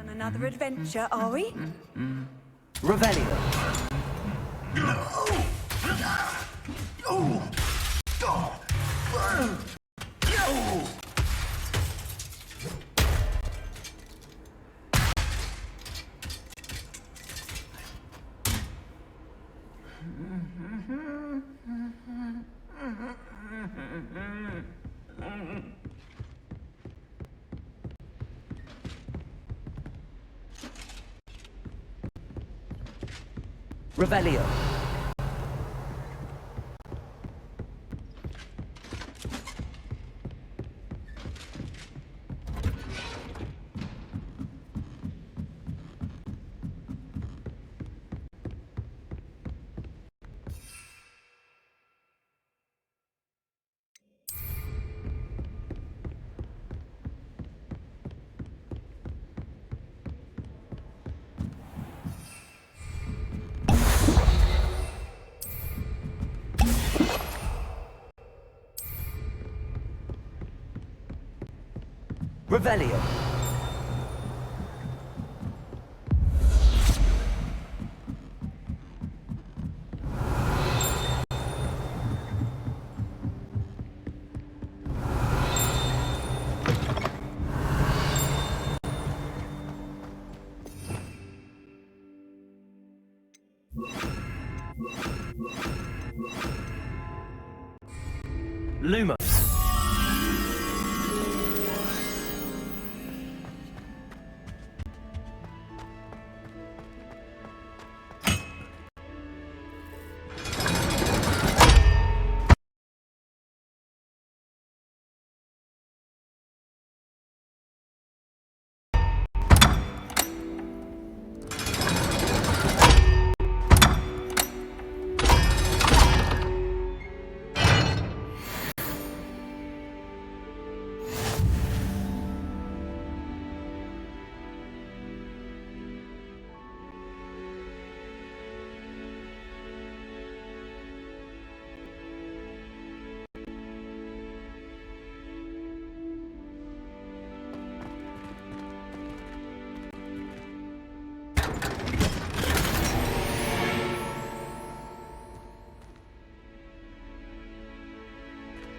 On another adventure, are we? Revelio. Revelio. Revelio. Lumos.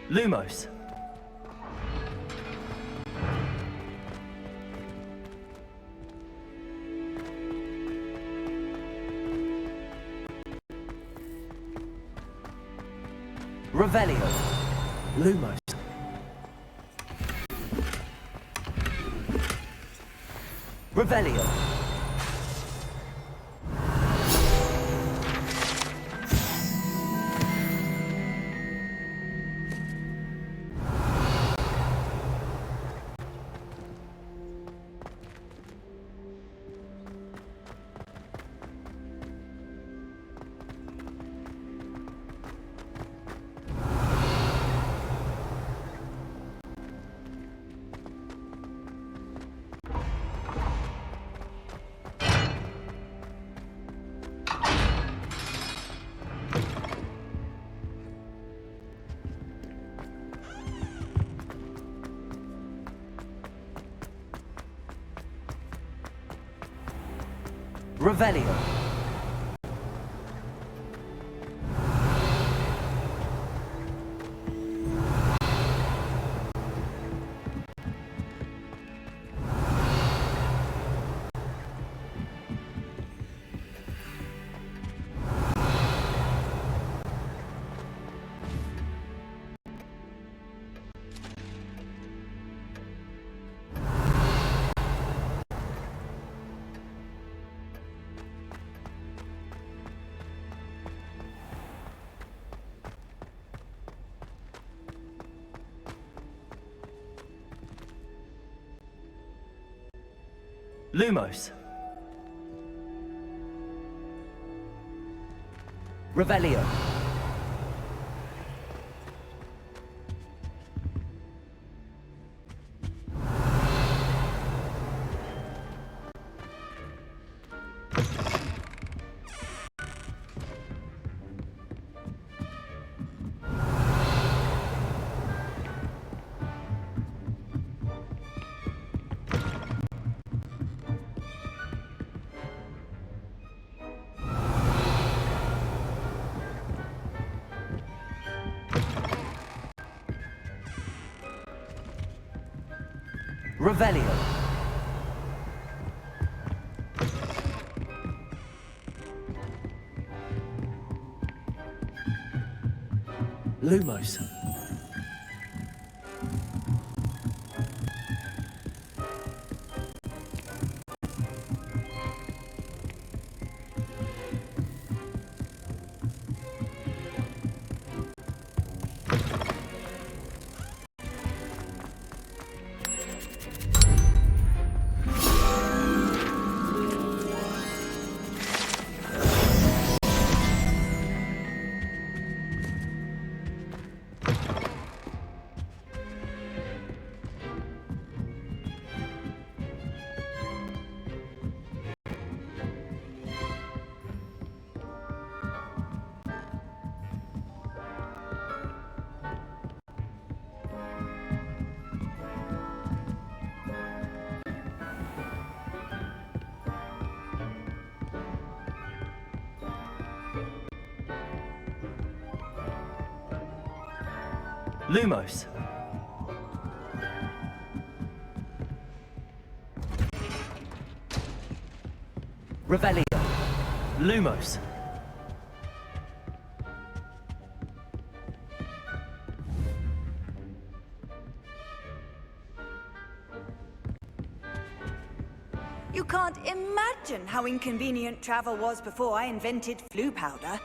Lumos. Revelio. Lumos. Revelio. Revelio. Lumos. Revelio. Revelio. Lumos. Lumos. Revelio. Lumos. You can't imagine how inconvenient travel was before I invented flu powder.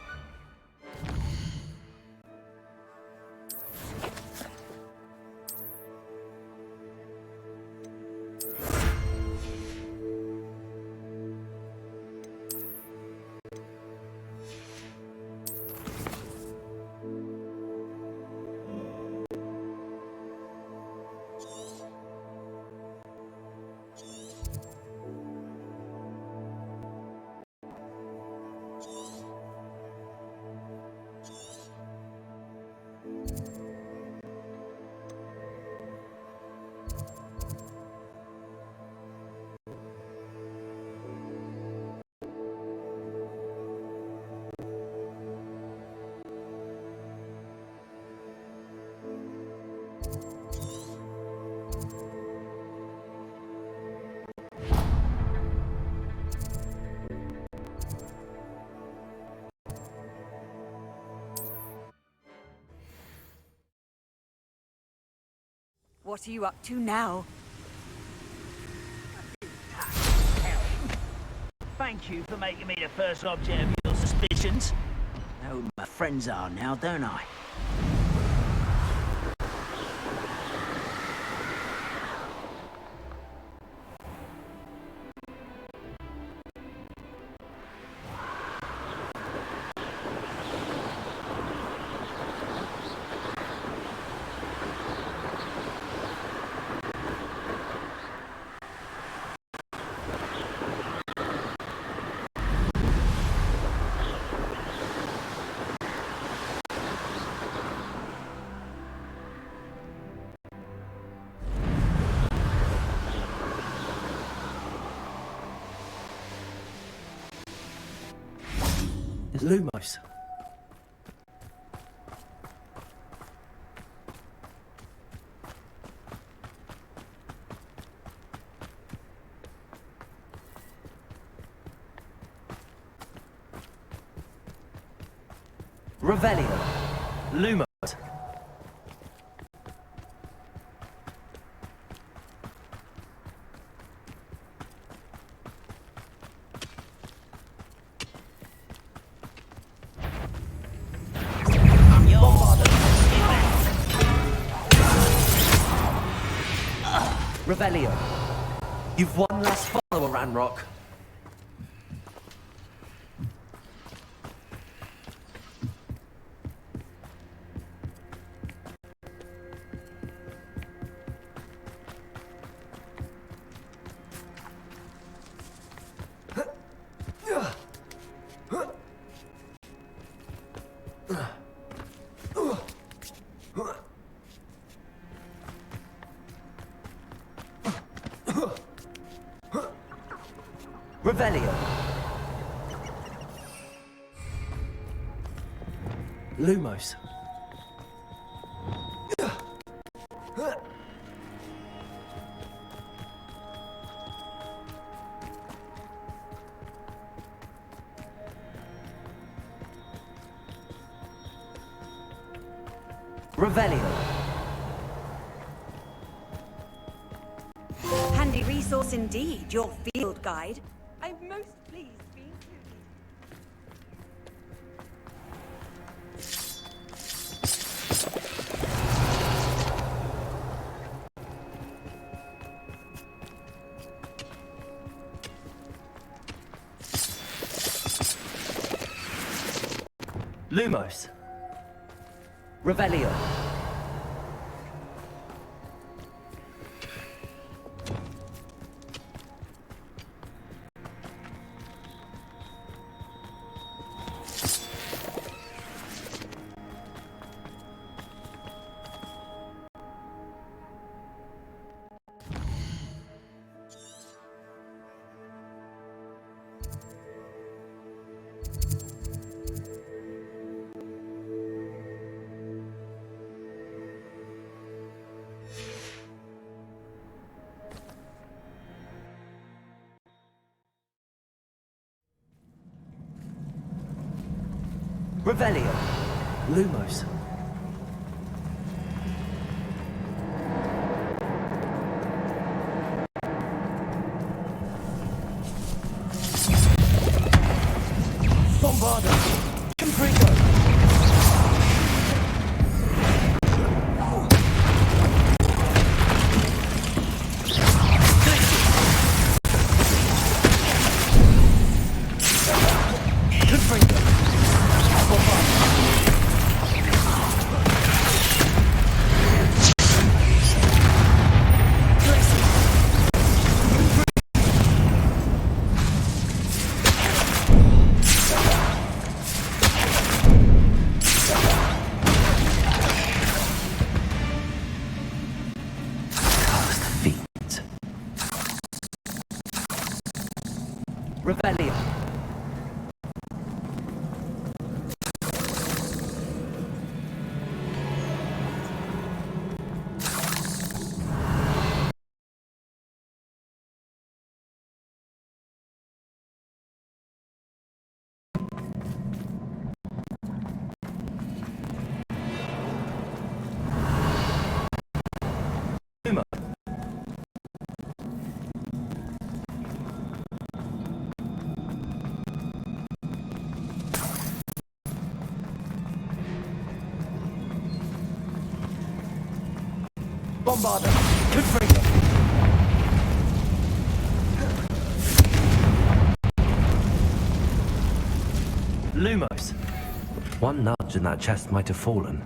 What are you up to now? Thank you for making me the first object of your suspicions. I know who my friends are now, don't I? Lumos. Revelio. Lumos. Revelio. You've one last follower, Ranrock. Revelio. Lumos. Revelio. Handy resource indeed, your field guide. I'm most pleased to be included. Lumos. Revelio. Revelio. Lumos. Bombarda. Confringo. Revelio. Luma. Bombarda. Confringo. Lumos. One nudge and that chest might have fallen.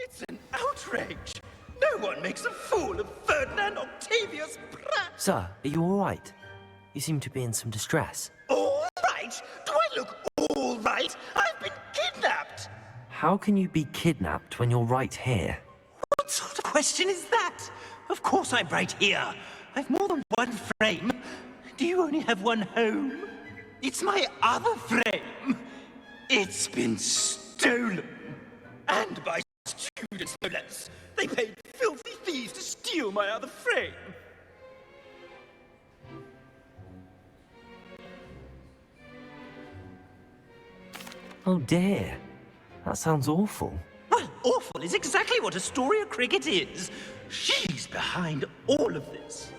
It's an outrage! No one makes a fool of Ferdinand Octavius Pratt! Sir, are you all right? You seem to be in some distress. All right? Do I look all right? I've been kidnapped! How can you be kidnapped when you're right here? What sort of question is that? Of course I'm right here. I've more than one frame. Do you only have one home? It's my other frame. It's been stolen. And by students, no less. They paid filthy thieves to steal my other frame. Oh dear. That sounds awful. Well, awful is exactly what Astoria Cricket is. She's behind all of this.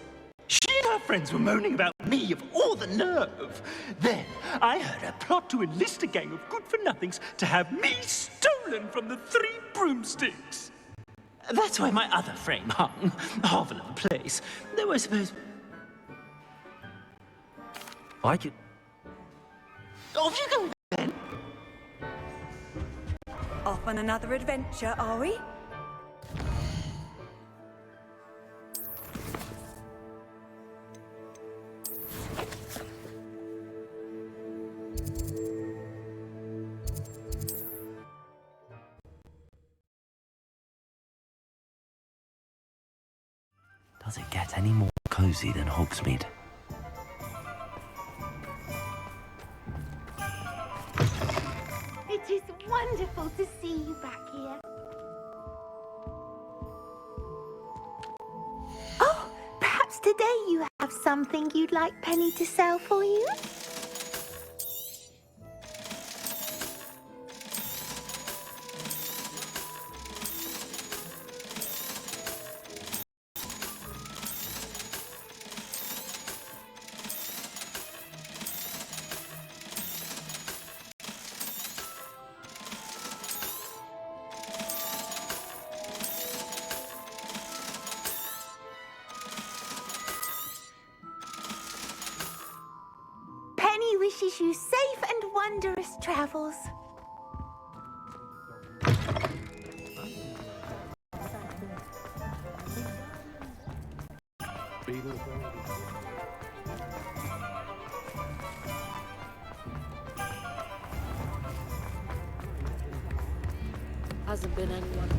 She and her friends were moaning about me of all the nerve. Then I heard a plot to enlist a gang of good-for-nothings to have me stolen from the Three Broomsticks. That's where my other frame hung. Half another place. Though I suppose... I could... Off you go, then. Off on another adventure, are we? Does it get any more cozy than Hogsmeade? It is wonderful to see you back here. Oh, perhaps today you have something you'd like Penny to sell for you? Penny wishes you safe and wondrous travels. Hasn't been anyone.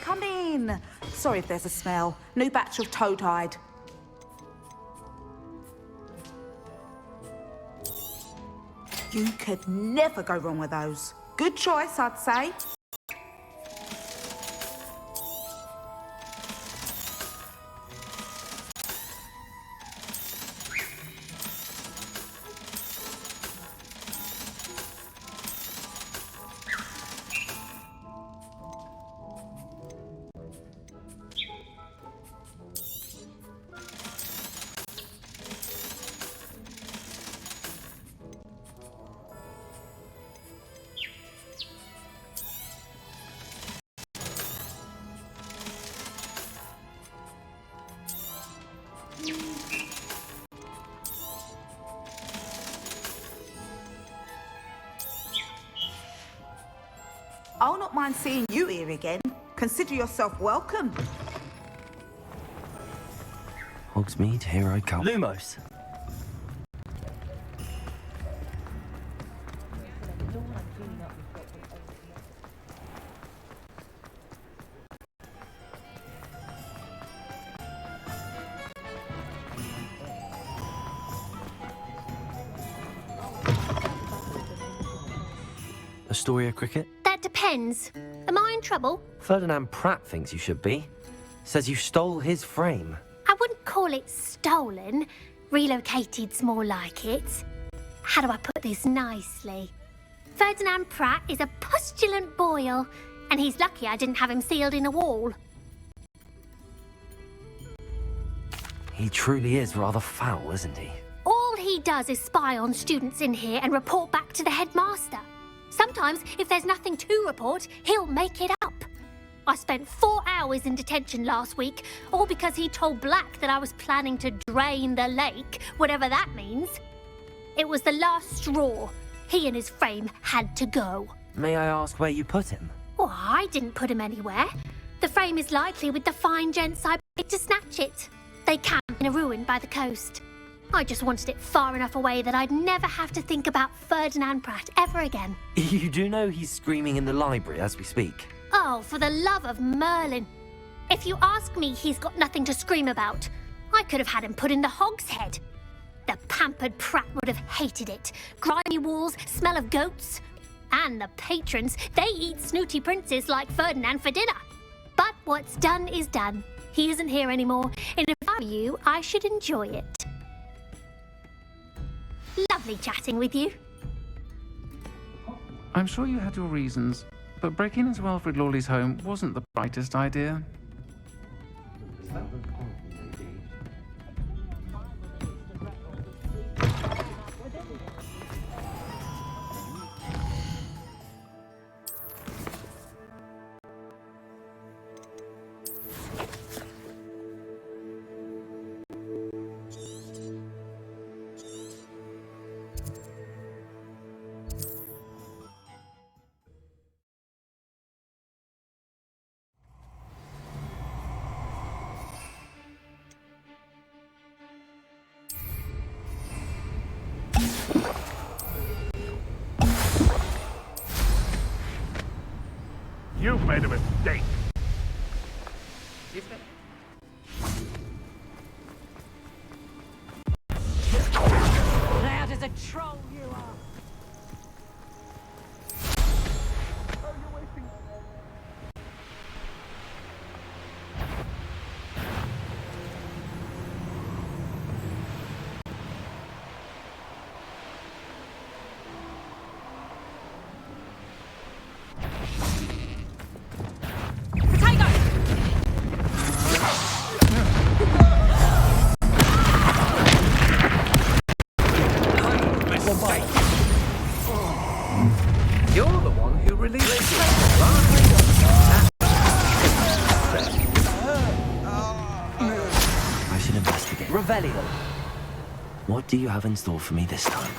Come in. Sorry if there's a smell. New batch of toad-hide. You could never go wrong with those. Good choice, I'd say. I'll not mind seeing you here again. Consider yourself welcome. Hogsmeade, here I come. Lumos! Astoria Cricket? That depends. Am I in trouble? Ferdinand Pratt thinks you should be. Says you stole his frame. I wouldn't call it stolen. Relocated's more like it. How do I put this nicely? Ferdinand Pratt is a postulant boil, and he's lucky I didn't have him sealed in a wall. He truly is rather foul, isn't he? All he does is spy on students in here and report back to the headmaster. Sometimes, if there's nothing to report, he'll make it up. I spent 4 hours in detention last week, all because he told Black that I was planning to drain the lake, whatever that means. It was the last straw. He and his frame had to go. May I ask where you put him? Oh, I didn't put him anywhere. The frame is likely with the fine gents I paid to snatch it. They camp in a ruin by the coast. I just wanted it far enough away that I'd never have to think about Ferdinand Pratt ever again. You do know he's screaming in the library as we speak. Oh, for the love of Merlin. If you ask me, he's got nothing to scream about. I could have had him put in the Hogshead. The pampered Pratt would have hated it. Grimy walls, smell of goats. And the patrons, they eat snooty princes like Ferdinand for dinner. But what's done is done. He isn't here anymore, and if I were you, I should enjoy it. Lovely chatting with you. I'm sure you had your reasons, but breaking into Wilfred Lawley's home wasn't the brightest idea. You've made a mistake. Loud as a troll you are. You're the one who released it. I should investigate. Revelio. What do you have in store for me this time?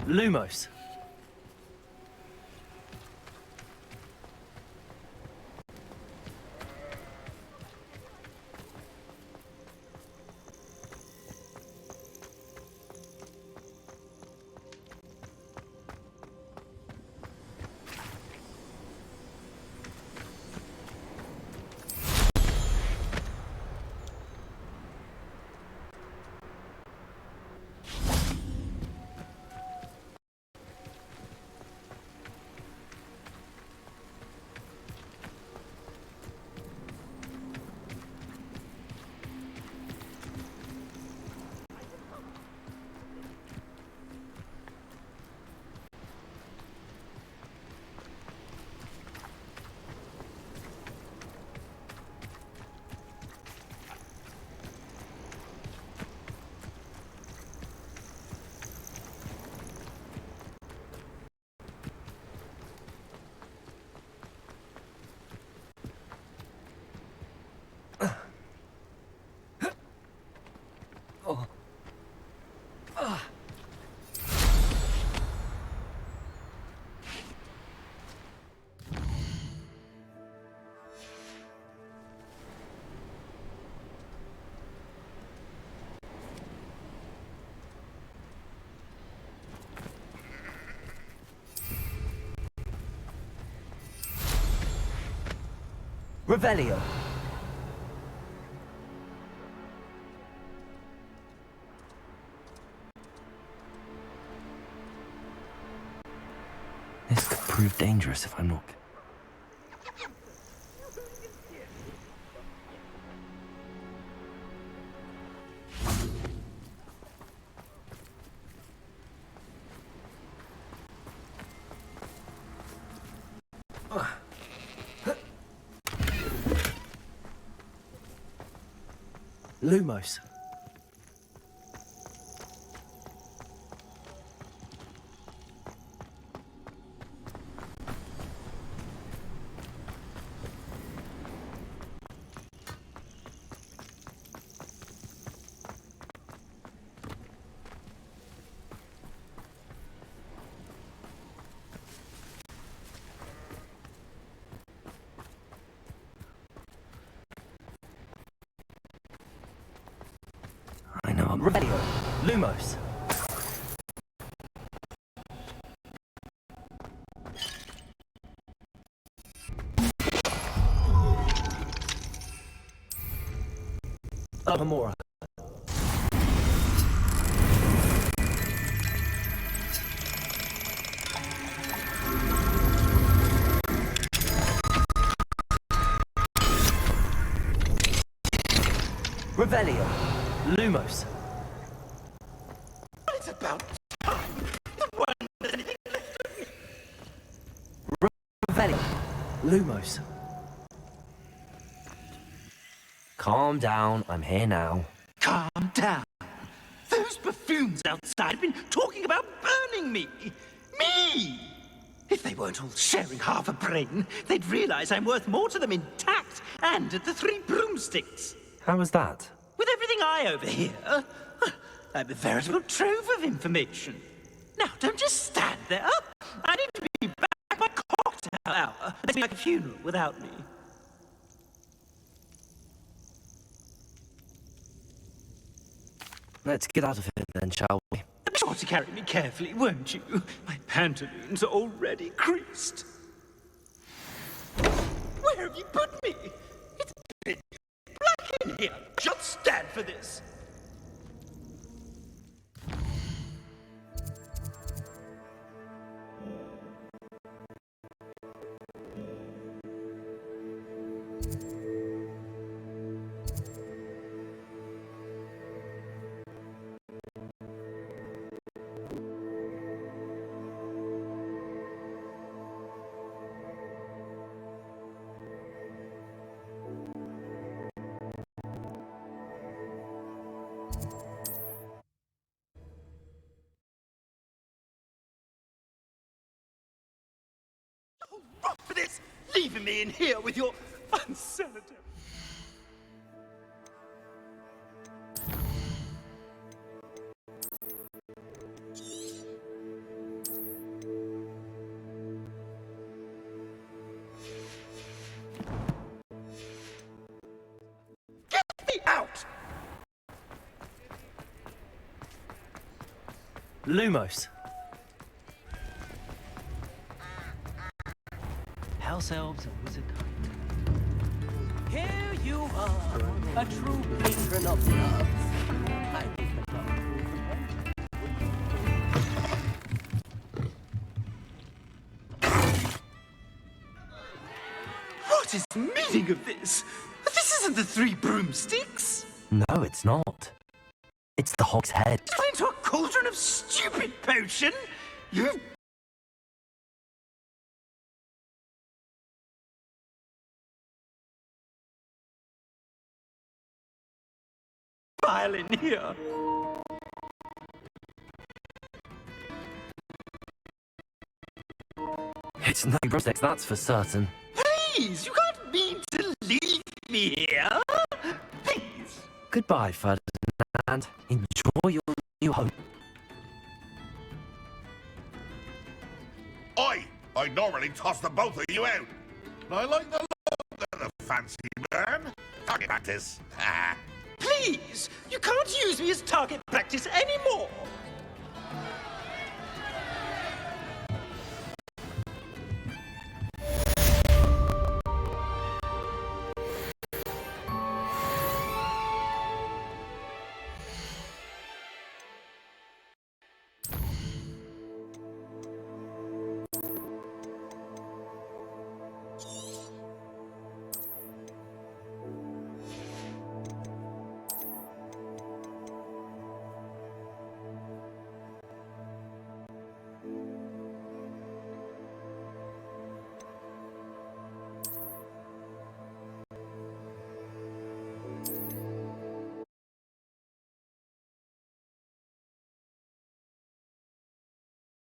Lumos. Revelio. This could prove dangerous if I'm not. Lumos. I know I'm ready. Lumos. Alhamora. Revelio. Lumos. It's about time. The one that anything Revelio. Lumos. Calm down, I'm here now. Calm down. Those buffoons outside have been talking about burning me. Me! If they weren't all sharing half a brain, they'd realize I'm worth more to them intact and at the Three Broomsticks. How was that? With everything I overhear, I'm a veritable trove of information. Now, don't just stand there. I need to be back at my cocktail hour. It's like a funeral without me. Let's get out of here then, shall we? Be sure to carry me carefully, won't you? My pantaloons are already creased. Where have you put me? It's pitch black in here. Just stand for this. Wrong for this! Leaving me in here with your unsanitary... Get me out! Lumos. House elves and wizard kind. Here you are, a true patron of the arts. I think the What is the meaning of this? This isn't the Three Broomsticks! No, it's not. It's the Hog's Head. Into a cauldron of stupid potion? You... Pile in here. It's no broomsticks, that's for certain. Please, you can't mean to leave me here. Please. Goodbye, Ferdinand. Enjoy your new home. I normally toss the both of you out. I like the look of the fancy man. Target practice. Please, you can't use me as target practice anymore.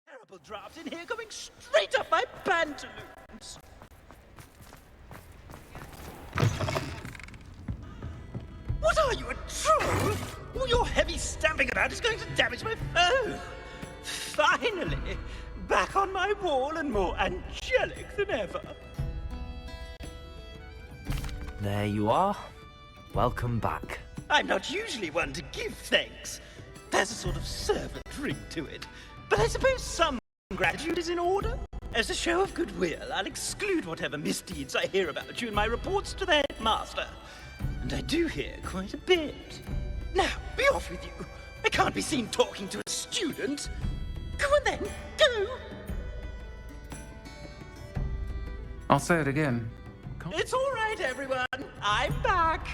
Terrible draft in here going straight up my pantaloons. What are you, a troll? All your heavy stamping about is going to damage my phone. Finally, back on my wall and more angelic than ever. There you are. Welcome back. I'm not usually one to give thanks. There's a sort of servant ring to it. But I suppose some gratitude is in order. As a show of goodwill, I'll exclude whatever misdeeds I hear about you in my reports to the headmaster. And I do hear quite a bit. Now, be off with you. I can't be seen talking to a student. Go on then, go! I'll say it again. It's all right, everyone. I'm back.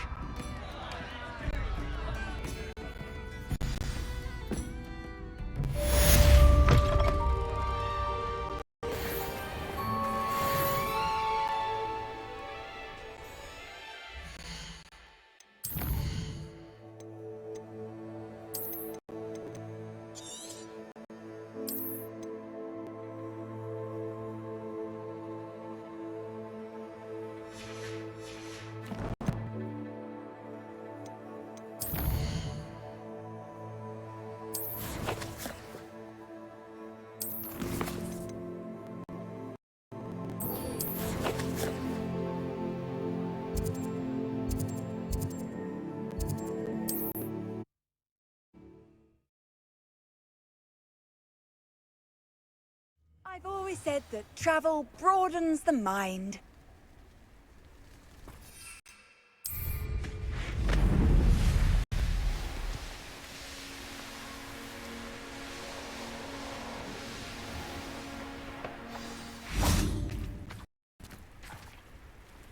I've always said that travel broadens the mind.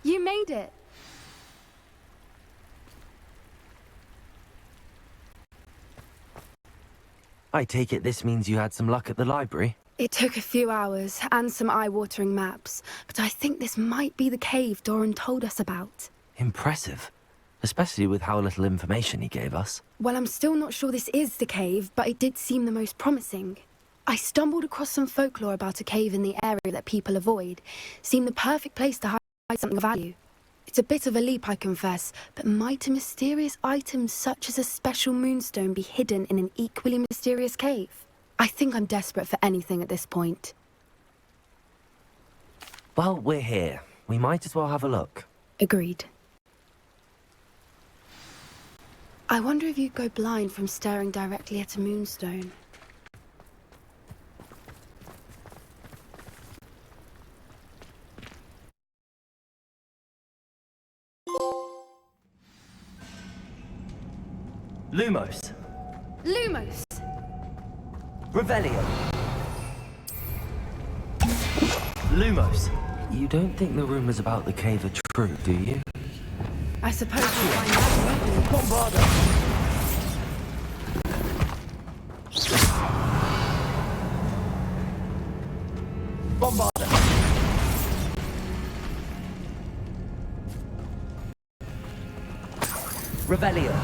You made it. I take it this means you had some luck at the library? It took a few hours and some eye-watering maps, but I think this might be the cave Doran told us about. Impressive. Especially with how little information he gave us. Well, I'm still not sure this is the cave, but it did seem the most promising. I stumbled across some folklore about a cave in the area that people avoid. Seemed the perfect place to hide something of value. It's a bit of a leap, I confess, but might a mysterious item such as a special moonstone be hidden in an equally mysterious cave? I think I'm desperate for anything at this point. Well, we're here. We might as well have a look. Agreed. I wonder if you'd go blind from staring directly at a moonstone. Lumos. Lumos! Revelio. Lumos. You don't think the rumors about the cave are true, do you? I suppose we'll find out, won't we? Bombarda. Bombarda. Revelio.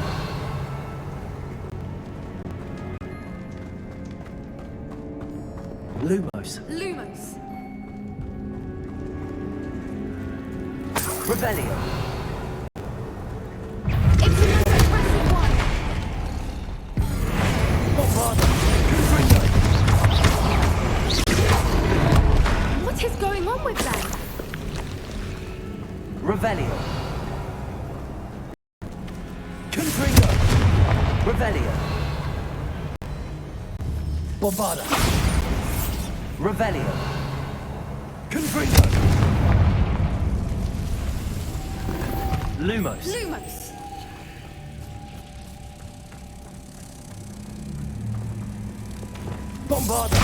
Lumos. Lumos! Revelio. It's the most impressive one! Bombarda. What is going on with them? Revelio. Confringo. Revelio. Bombarda. Revelio. Confringo. Lumos. Lumos! Bombarda.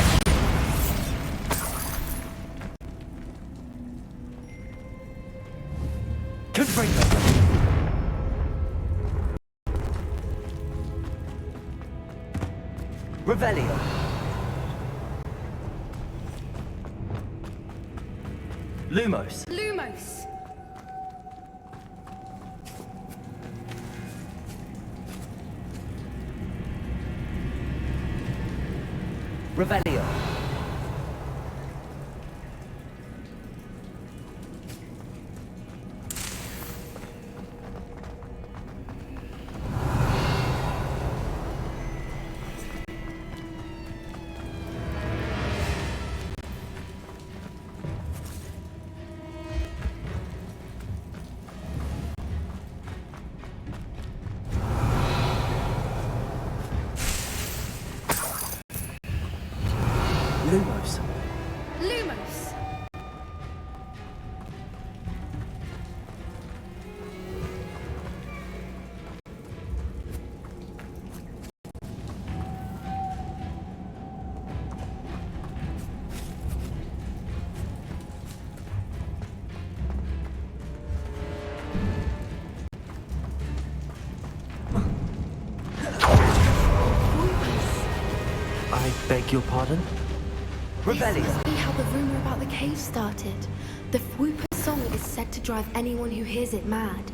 Confringo. Revelio. Lumos. Lumos! Revelio. Lumos. Lumos! I beg your pardon? Revelio. This must be how the rumor about the cave started. The Whooper song is said to drive anyone who hears it mad.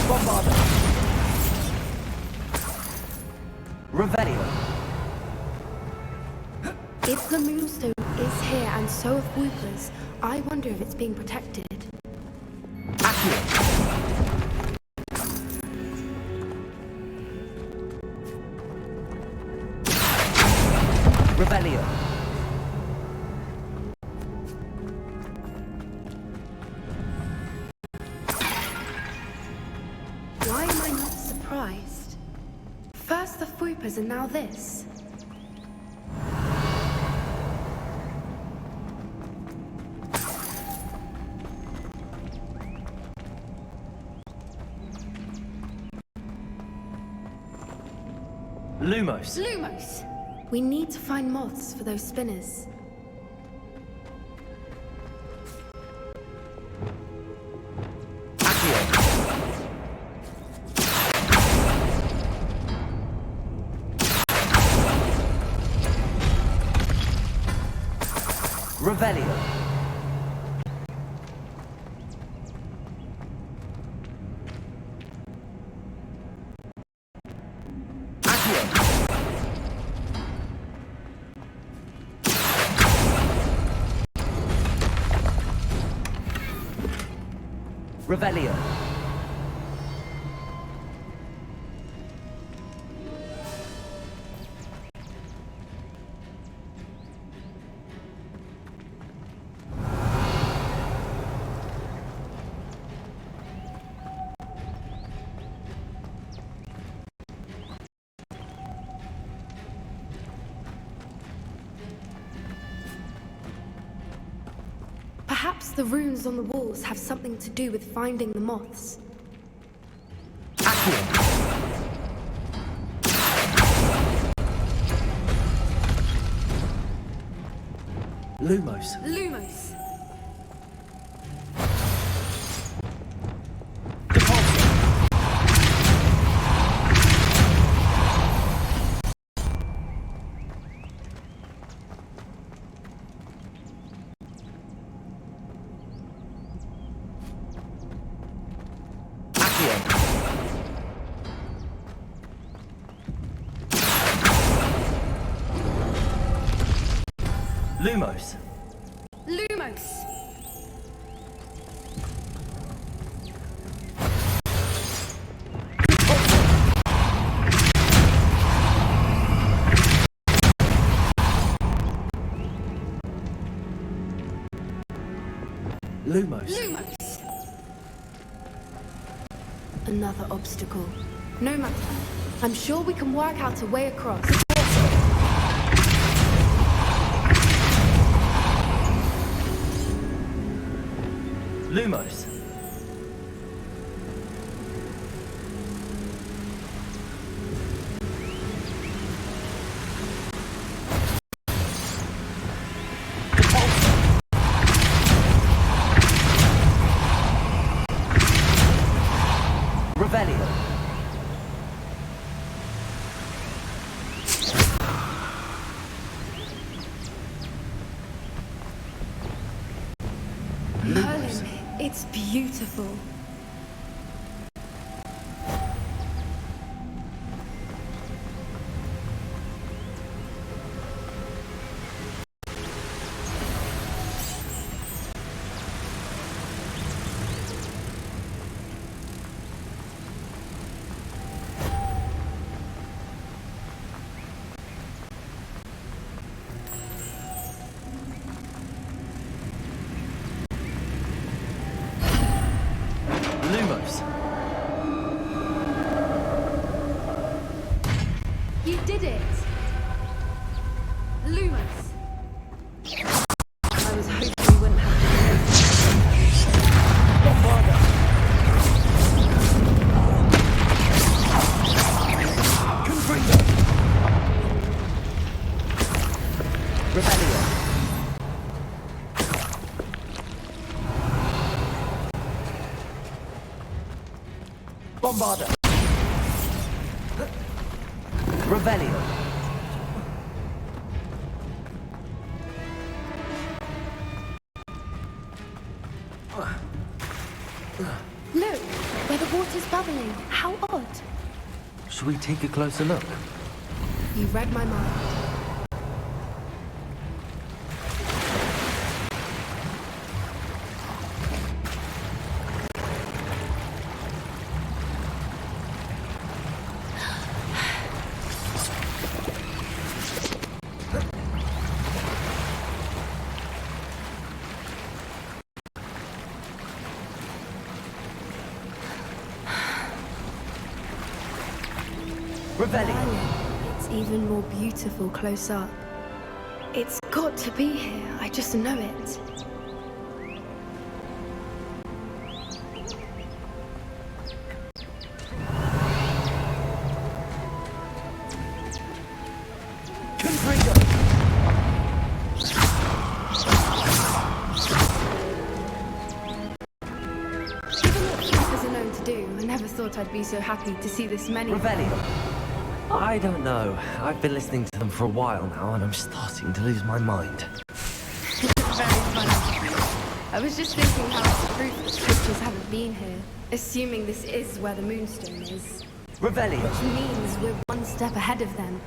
Bombarda. Revelio. If the moonstone is here and so are Whoopers, I wonder if it's being protected. Revelio. Why am I not surprised? First the Fwoopas and now this. Lumos. Lumos! We need to find moths for those spinners. Revelio. Revelio. Perhaps the runes on the walls have something to do with finding the moths. Lumos. Lumos! Lumos. Lumos! Lumos. Lumos! Another obstacle. No matter. I'm sure we can work out a way across. Lumos. Revelio. Merlin, it's beautiful. Lumos. You did it! Lumos! I was hoping we wouldn't have Revelio. Bombarda. Revelio. Look, where the water's bubbling. How odd. Should we take a closer look? You read my mind. Revelio. It's even more beautiful close up. It's got to be here, I just know it. I'd be so happy to see this many. Revelio. I don't know. I've been listening to them for a while now, and I'm starting to lose my mind. Very funny. I was just thinking how it's proof that coaches haven't been here, assuming this is where the Moonstone is. Revelio. Which means we're one step ahead of them.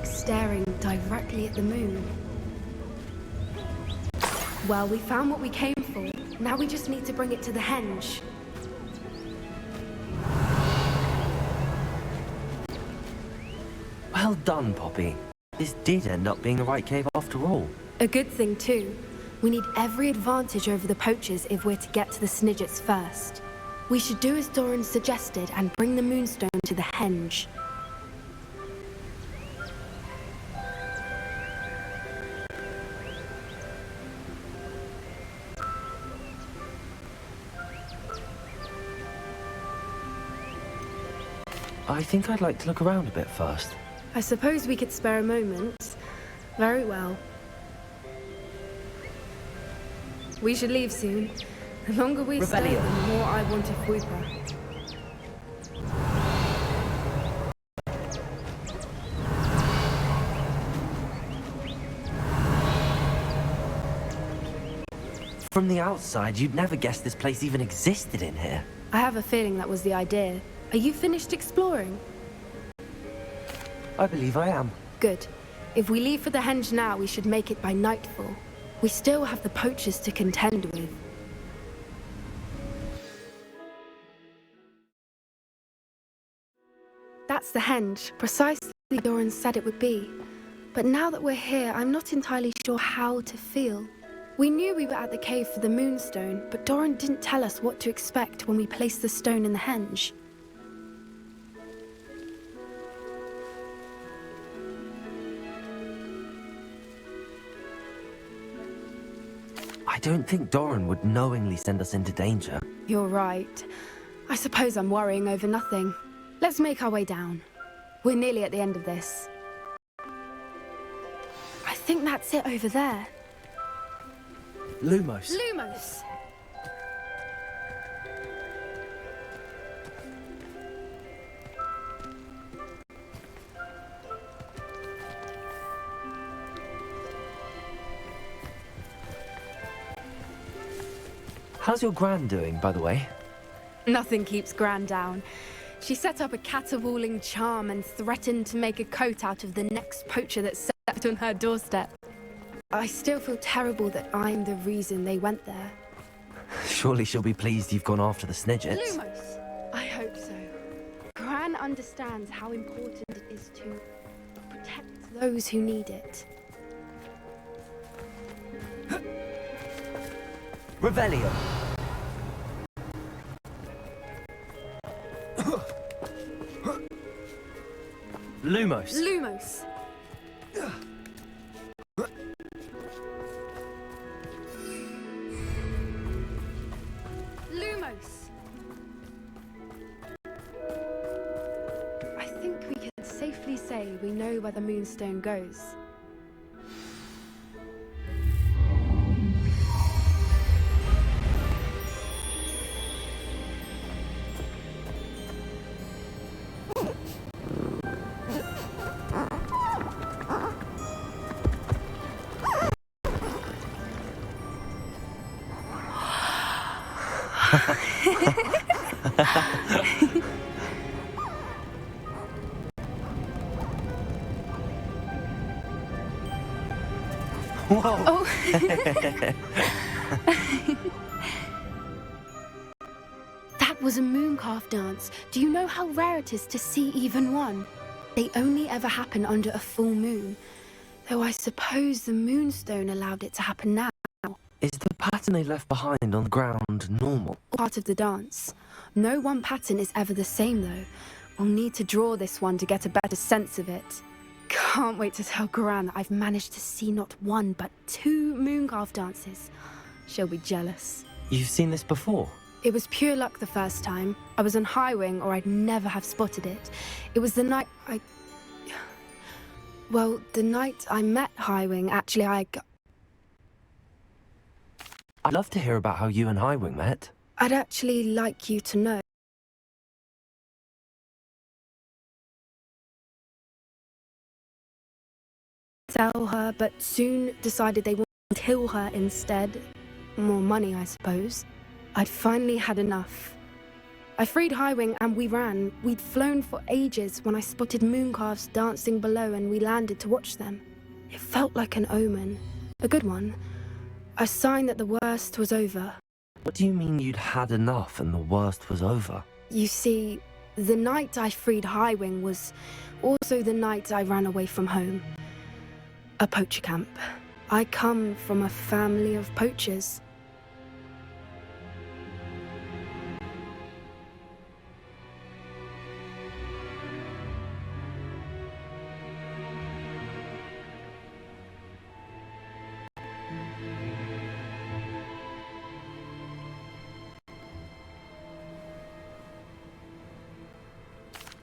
Staring directly at the moon. Well, we found what we came for. Now we just need to bring it to the henge. Well done, Poppy. This did end up being the right cave after all. A good thing, too. We need every advantage over the poachers if we're to get to the Snidgets first. We should do as Doran suggested and bring the Moonstone to the henge. I think I'd like to look around a bit first. I suppose we could spare a moment. Very well. We should leave soon. The longer we stay, the more I want a Fwooper. From the outside, you'd never guess this place even existed in here. I have a feeling that was the idea. Are you finished exploring? I believe I am. Good. If we leave for the henge now, we should make it by nightfall. We still have the poachers to contend with. That's the henge, precisely as Doran said it would be. But now that we're here, I'm not entirely sure how to feel. We knew we were at the cave for the Moonstone, but Doran didn't tell us what to expect when we placed the stone in the henge. I don't think Doran would knowingly send us into danger. You're right. I suppose I'm worrying over nothing. Let's make our way down. We're nearly at the end of this. I think that's it over there. Lumos. Lumos! How's your Gran doing, by the way? Nothing keeps Gran down. She set up a caterwauling charm and threatened to make a coat out of the next poacher that stepped on her doorstep. I still feel terrible that I'm the reason they went there. Surely she'll be pleased you've gone after the Snidgets. Lumos! I hope so. Gran understands how important it is to protect those who need it. Revelio. Lumos. Lumos. Lumos. I think we can safely say we know where the Moonstone goes. Whoa! Oh. That was a mooncalf dance. Do you know how rare it is to see even one? They only ever happen under a full moon, though I suppose the moonstone allowed it to happen now. Is the pattern they left behind on the ground normal? Part of the dance. No one pattern is ever the same, though. We'll need to draw this one to get a better sense of it. Can't wait to tell Gran that I've managed to see not one, but 2 mooncalf dances. She'll be jealous. You've seen this before? It was pure luck the first time. I was on Highwing, or I'd never have spotted it. It was the night Well, the night I met Highwing, actually, I'd love to hear about how you and Highwing met. I'd actually like you to know. Tell her, but soon decided they wanted to kill her instead. More money, I suppose. I'd finally had enough. I freed Highwing and we ran. We'd flown for ages when I spotted mooncalves dancing below and we landed to watch them. It felt like an omen. A good one. A sign that the worst was over. What do you mean you'd had enough and the worst was over? You see, the night I freed Highwing was also the night I ran away from home. A poacher camp. I come from a family of poachers.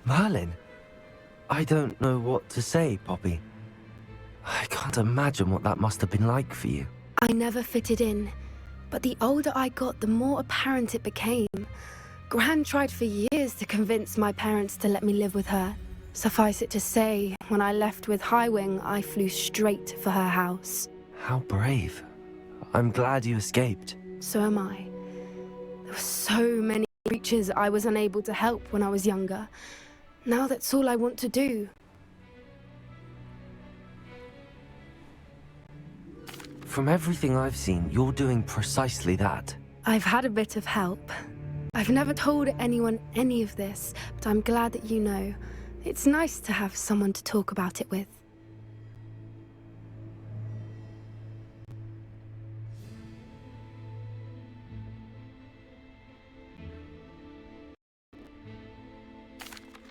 Merlin? I don't know what to say, Poppy. I can't imagine what that must have been like for you. I never fitted in, but the older I got, the more apparent it became. Gran tried for years to convince my parents to let me live with her. Suffice it to say, when I left with Highwing, I flew straight for her house. How brave. I'm glad you escaped. So am I. There were so many creatures I was unable to help when I was younger. Now that's all I want to do. From everything I've seen, you're doing precisely that. I've had a bit of help. I've never told anyone any of this, but I'm glad that you know. It's nice to have someone to talk about it with.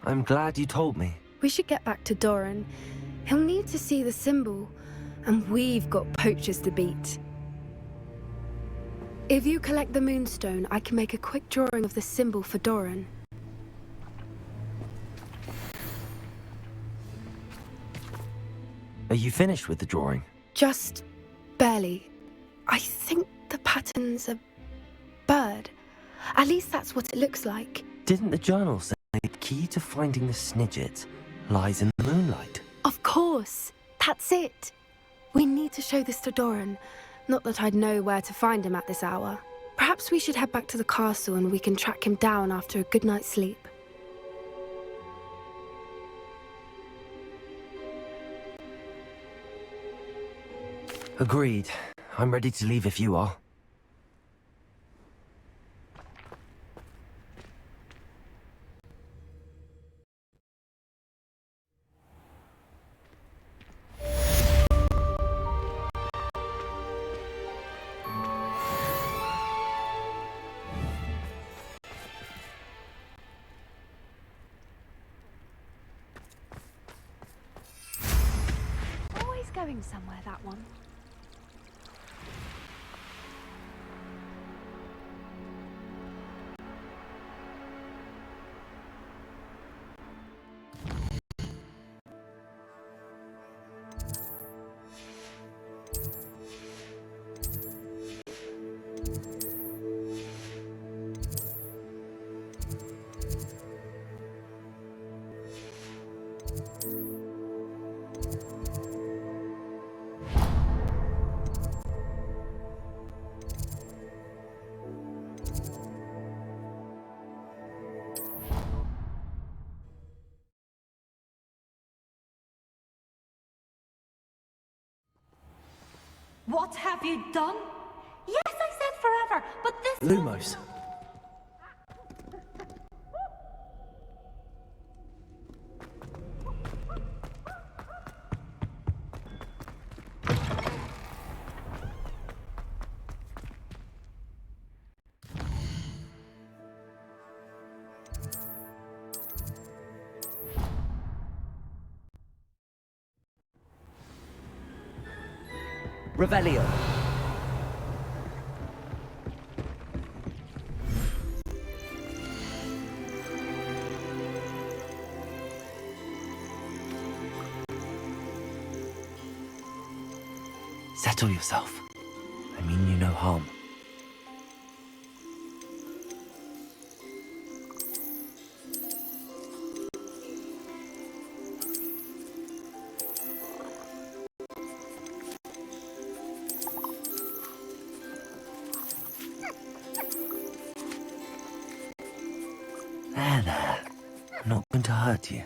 I'm glad you told me. We should get back to Doran. He'll need to see the symbol, and we've got poachers to beat. If you collect the moonstone, I can make a quick drawing of the symbol for Doran. Are you finished with the drawing? Just barely. I think the pattern's a bird. At least that's what it looks like. Didn't the journal say the key to finding the Snidget lies in the moonlight? Of course. That's it. We need to show this to Doran. Not that I'd know where to find him at this hour. Perhaps we should head back to the castle and we can track him down after a good night's sleep. Agreed. I'm ready to leave if you are. Always going somewhere, that one. What have you done? Yes, I said forever, but this... Lumos. Revelio. Settle yourself. I mean you no harm. There. I'm not going to hurt you.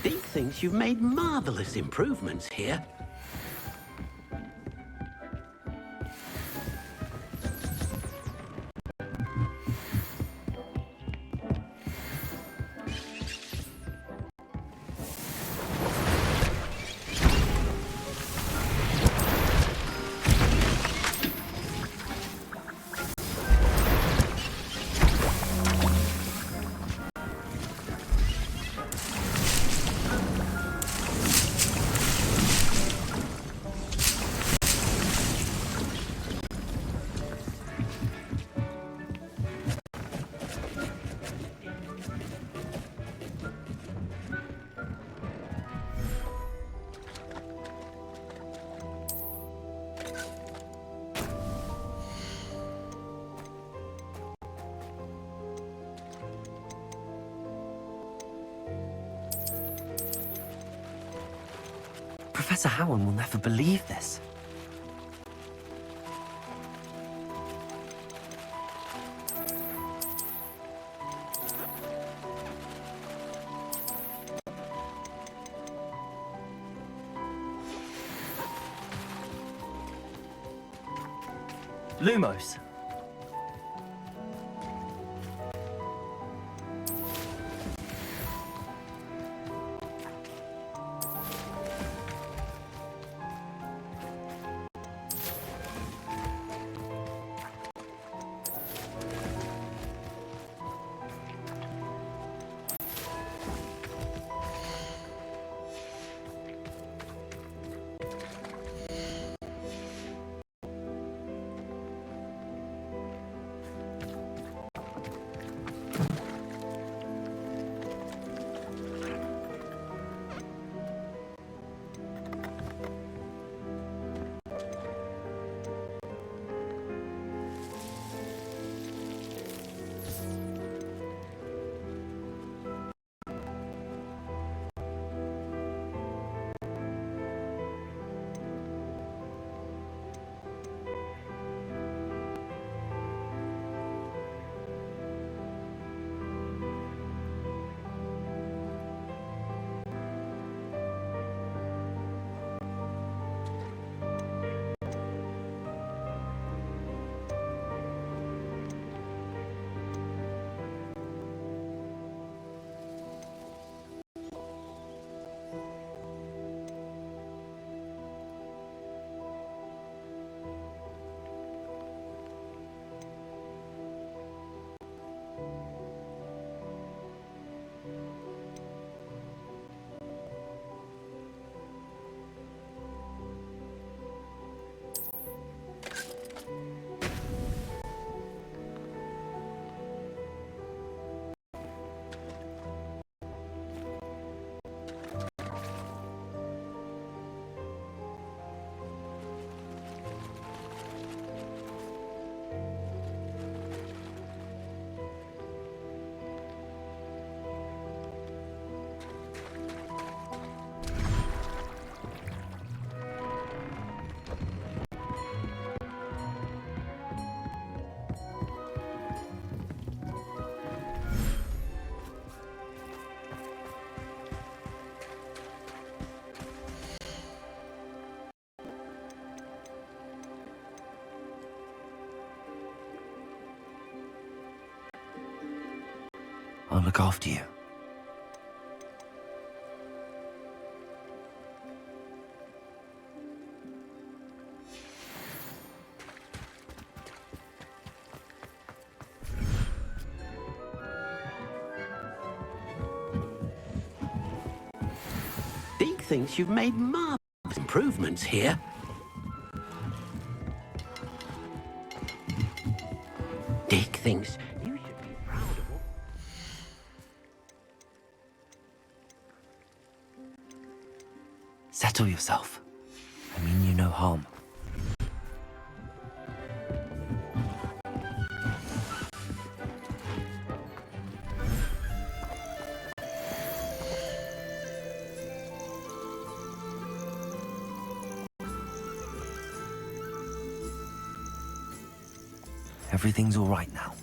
Dee thinks you've made marvelous improvements here. Professor Howard will never believe this. Lumos. I'll look after you. Deke thinks you've made marvelous improvements here. Deke thinks you should be proud of what... Settle yourself. I mean you no harm. Everything's all right now.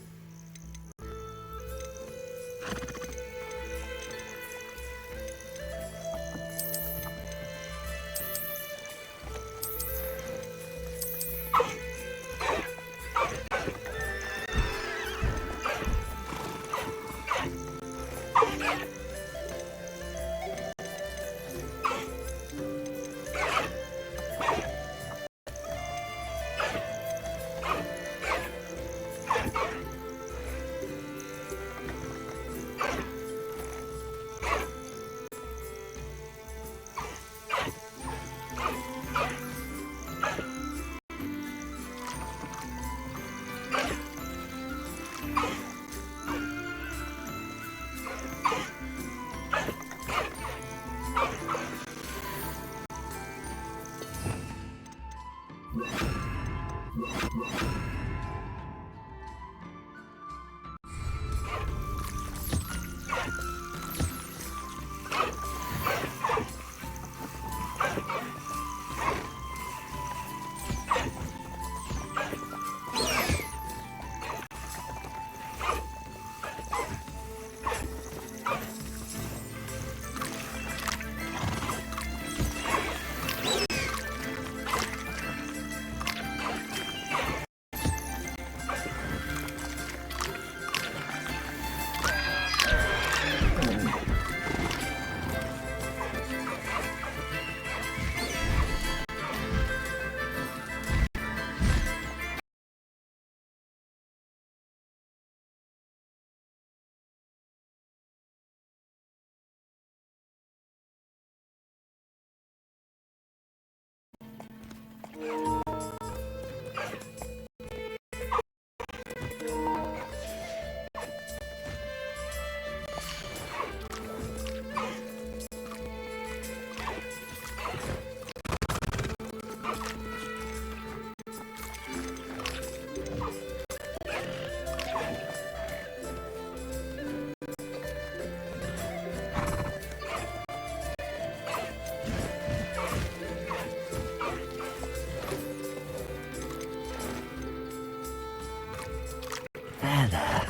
There.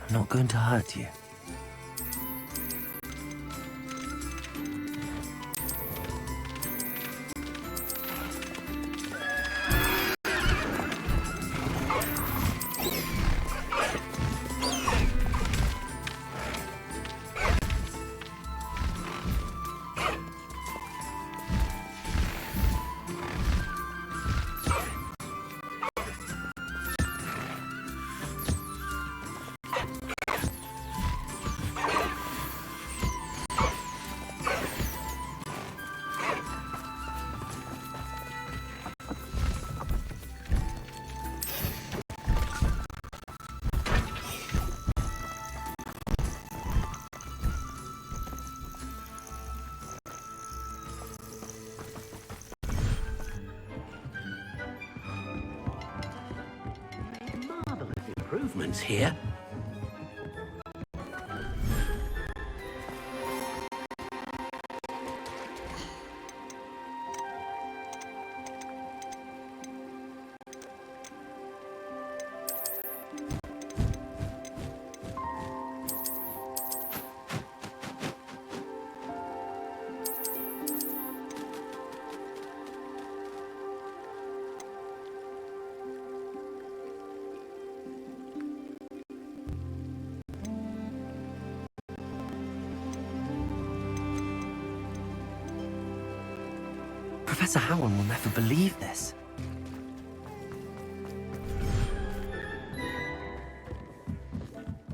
I'm not going to hurt you. Improvements here. Professor Howard will never believe this.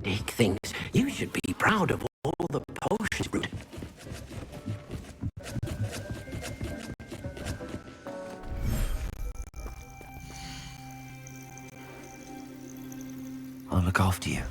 Dick thinks you should be proud of all the potions brewed. I'll look after you.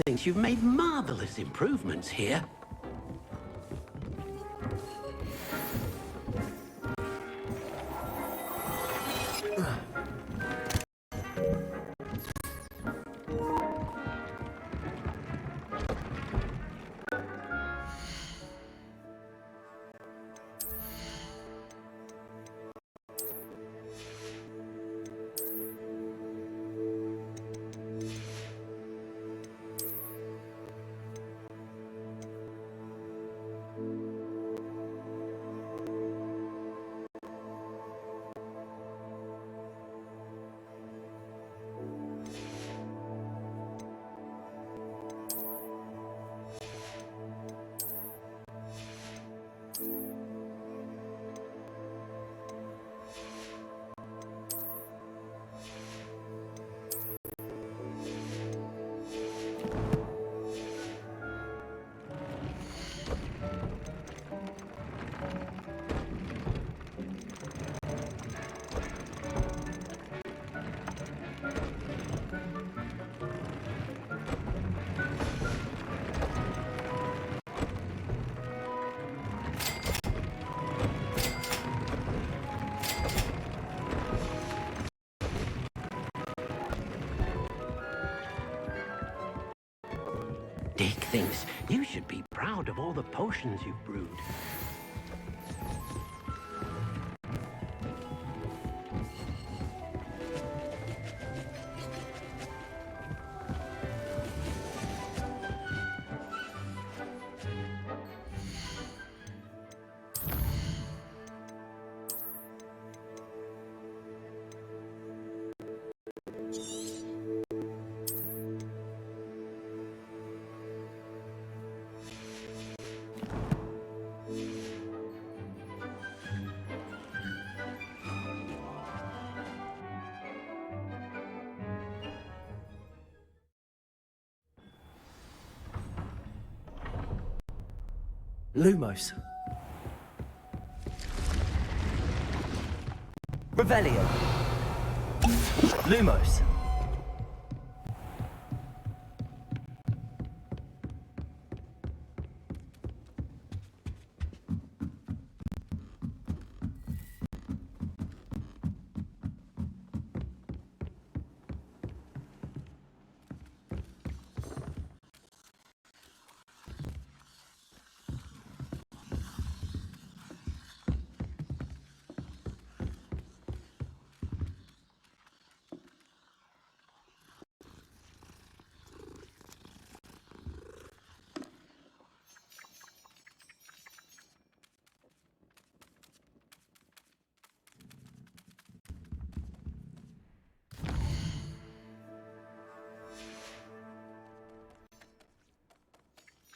Thinks you've made marvelous improvements here. Dick thinks you should be proud of all the potions you've brewed. Lumos. Revelio. Lumos.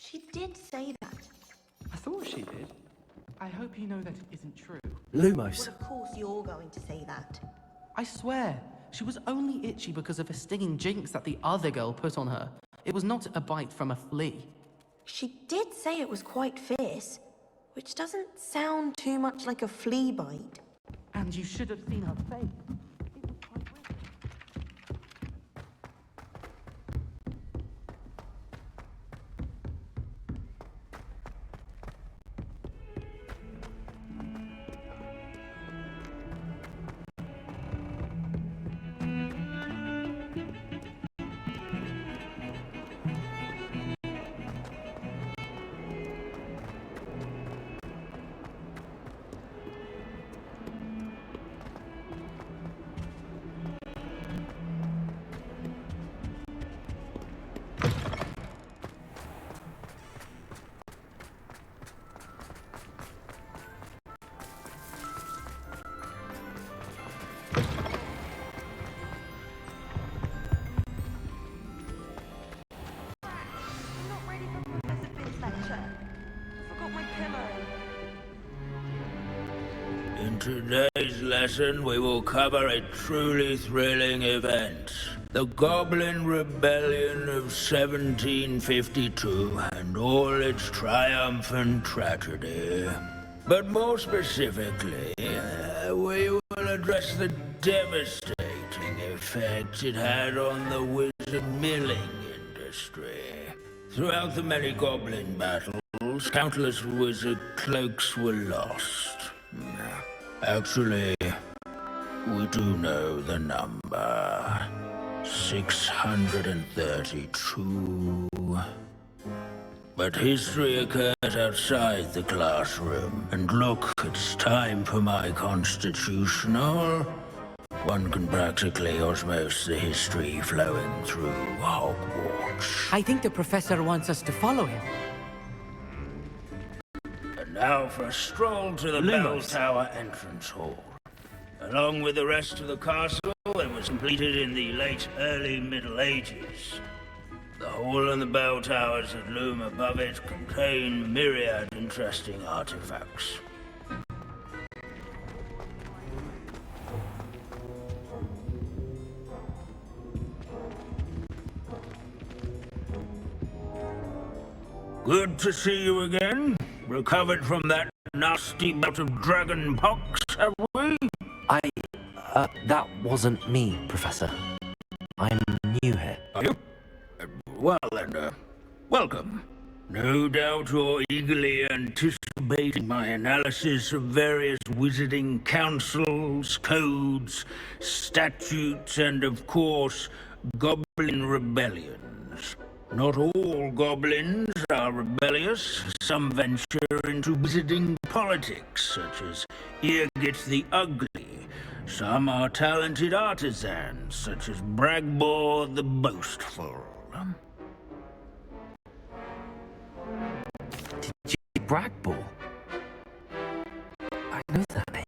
She did say that. I thought she did. I hope you know that it isn't true. Lumos. Well, of course you're going to say that. I swear, she was only itchy because of a stinging jinx that the other girl put on her. It was not a bite from a flea. She did say it was quite fierce, which doesn't sound too much like a flea bite. And you should have seen her face. In today's lesson, we will cover a truly thrilling event. The Goblin Rebellion of 1752 and all its triumphant tragedy. But more specifically, we will address the devastating effect it had on the wizard milling industry. Throughout the many goblin battles, countless wizard cloaks were lost. Actually, we do know the number. 632. But history occurs outside the classroom, and look, it's time for my constitutional. One can practically osmose the history flowing through Hogwarts. I think the professor wants us to follow him. And now for a stroll to the Bell Tower entrance hall. Along with the rest of the castle, it was completed in the early Middle Ages. The hall and the bell towers that loom above it contain myriad interesting artifacts. Good to see you again. Recovered from that nasty bout of dragon pox, have we? That wasn't me, Professor. I'm new here. Are you? Well then, welcome. No doubt you're eagerly anticipating my analysis of various wizarding councils, codes, statutes, and of course, goblin rebellions. Not all goblins are rebellious. Some venture into wizarding politics, such as Eargit the Ugly. Some are talented artisans, such as Bragbor the Boastful. Did you say Bragbor? I know that name.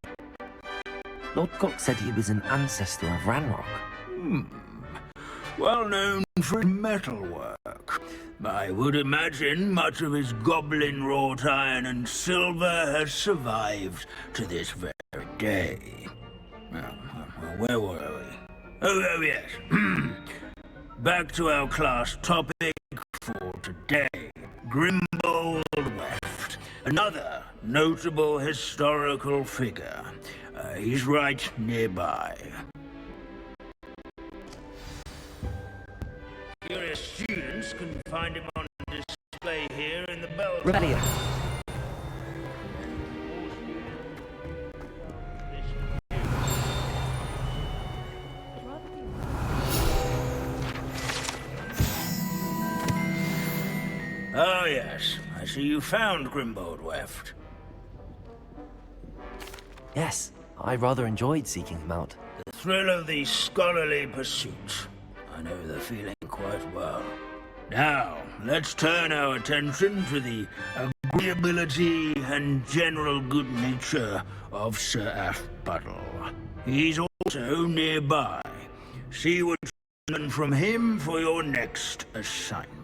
Lord Cox said he was an ancestor of Ranrock. Well known for his metalwork. I would imagine much of his goblin-wrought iron and silver has survived to this very day. Where were we? Oh yes. Back to our class topic for today. Grimbold Weft. Another notable historical figure. He's right nearby. Curious students can find him on display here in the bell. Rebellion. Oh yes, I see you found Grimbold Weft. Yes, I rather enjoyed seeking him out. The thrill of the scholarly pursuit. I know the feeling quite well. Now, let's turn our attention to the agreeability and general good nature of Sir Aphbuttle. He's also nearby. See what you can learn from him for your next assignment.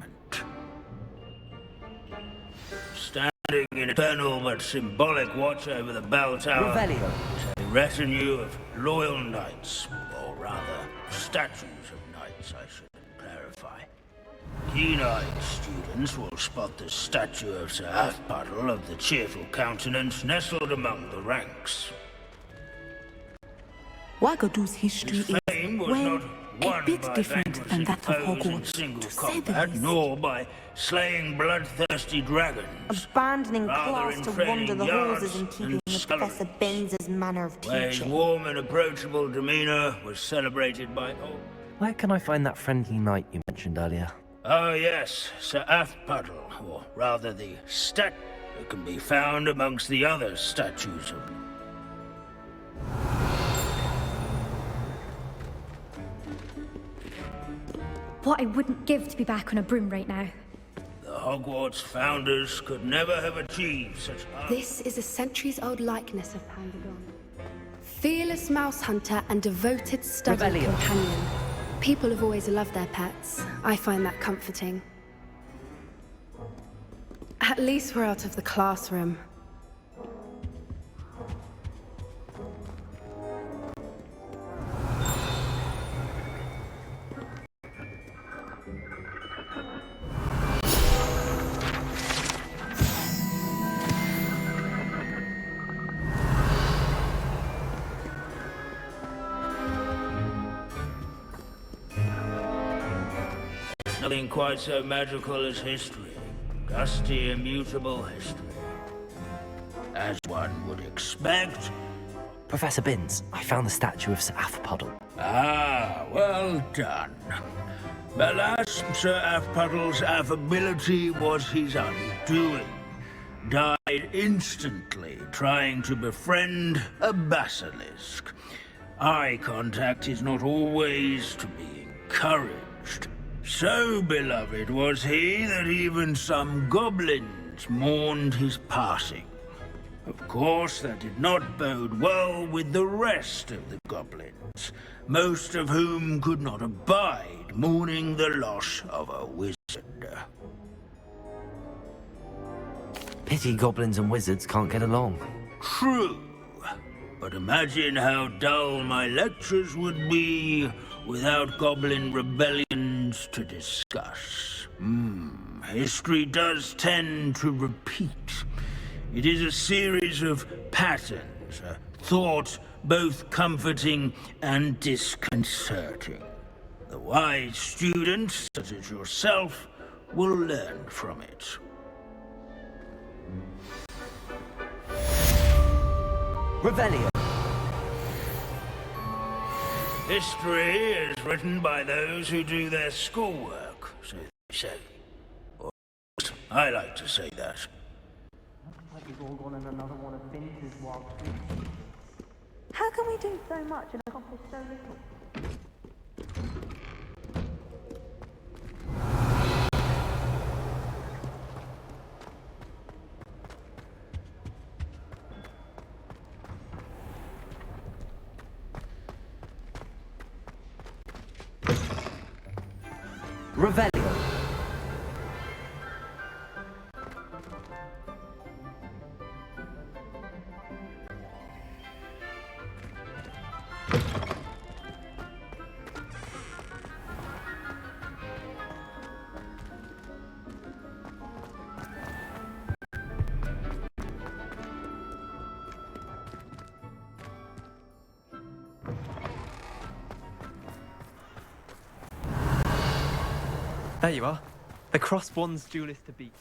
Stand standing in eternal but symbolic watch over the bell tower Revelio. is a retinue of loyal knights, or rather, statues of knights, I should clarify. Keen-eyed students will spot the statue of Sir Half-Puddle of the Cheerful Countenance nestled among the ranks. Wagadu's history is, Fame was well, not a won bit by different than that of vanquishing foes in Hogwarts, single to say the combat, least. nor by slaying bloodthirsty dragons. Abandoning Rather class in to training wander the yards halls is in keeping and with scullery. Professor Benz's manner of Where his teaching. warm and approachable demeanor was celebrated by all. Where can I find that friendly knight you mentioned earlier? Oh yes, Sir Half-Puddle, or rather the stat that can be found amongst the other statues of... What I wouldn't give to be back on a broom right now. The Hogwarts founders could never have achieved such... This is a centuries-old likeness of Pandagon. Fearless mouse hunter and devoted study Revelio. companion. People have always loved their pets. I find that comforting. At least we're out of the classroom. Nothing quite so magical as history. Dusty, immutable history. As one would expect. Professor Binns, I found the statue of Sir Half-Puddle. Ah, well done. Alas, Sir Half-Puddle's affability was his undoing. Died instantly trying to befriend a basilisk. Eye contact is not always to be encouraged. So beloved was he that even some goblins mourned his passing. Of course, that did not bode well with the rest of the goblins, most of whom could not abide mourning the loss of a wizard. Pity goblins and wizards can't get along. True, but imagine how dull my lectures would be without goblin rebellions to discuss. History does tend to repeat. It is a series of patterns, a thought both comforting and disconcerting. The wise students, such as yourself, will learn from it. Revelio. History is written by those who do their schoolwork, so they say. Or I like to say that. Like we've all gone in another one of Vince's wild How can we do so much and accomplish so little? Revelio. There you are. The crossed one's duelist to beat.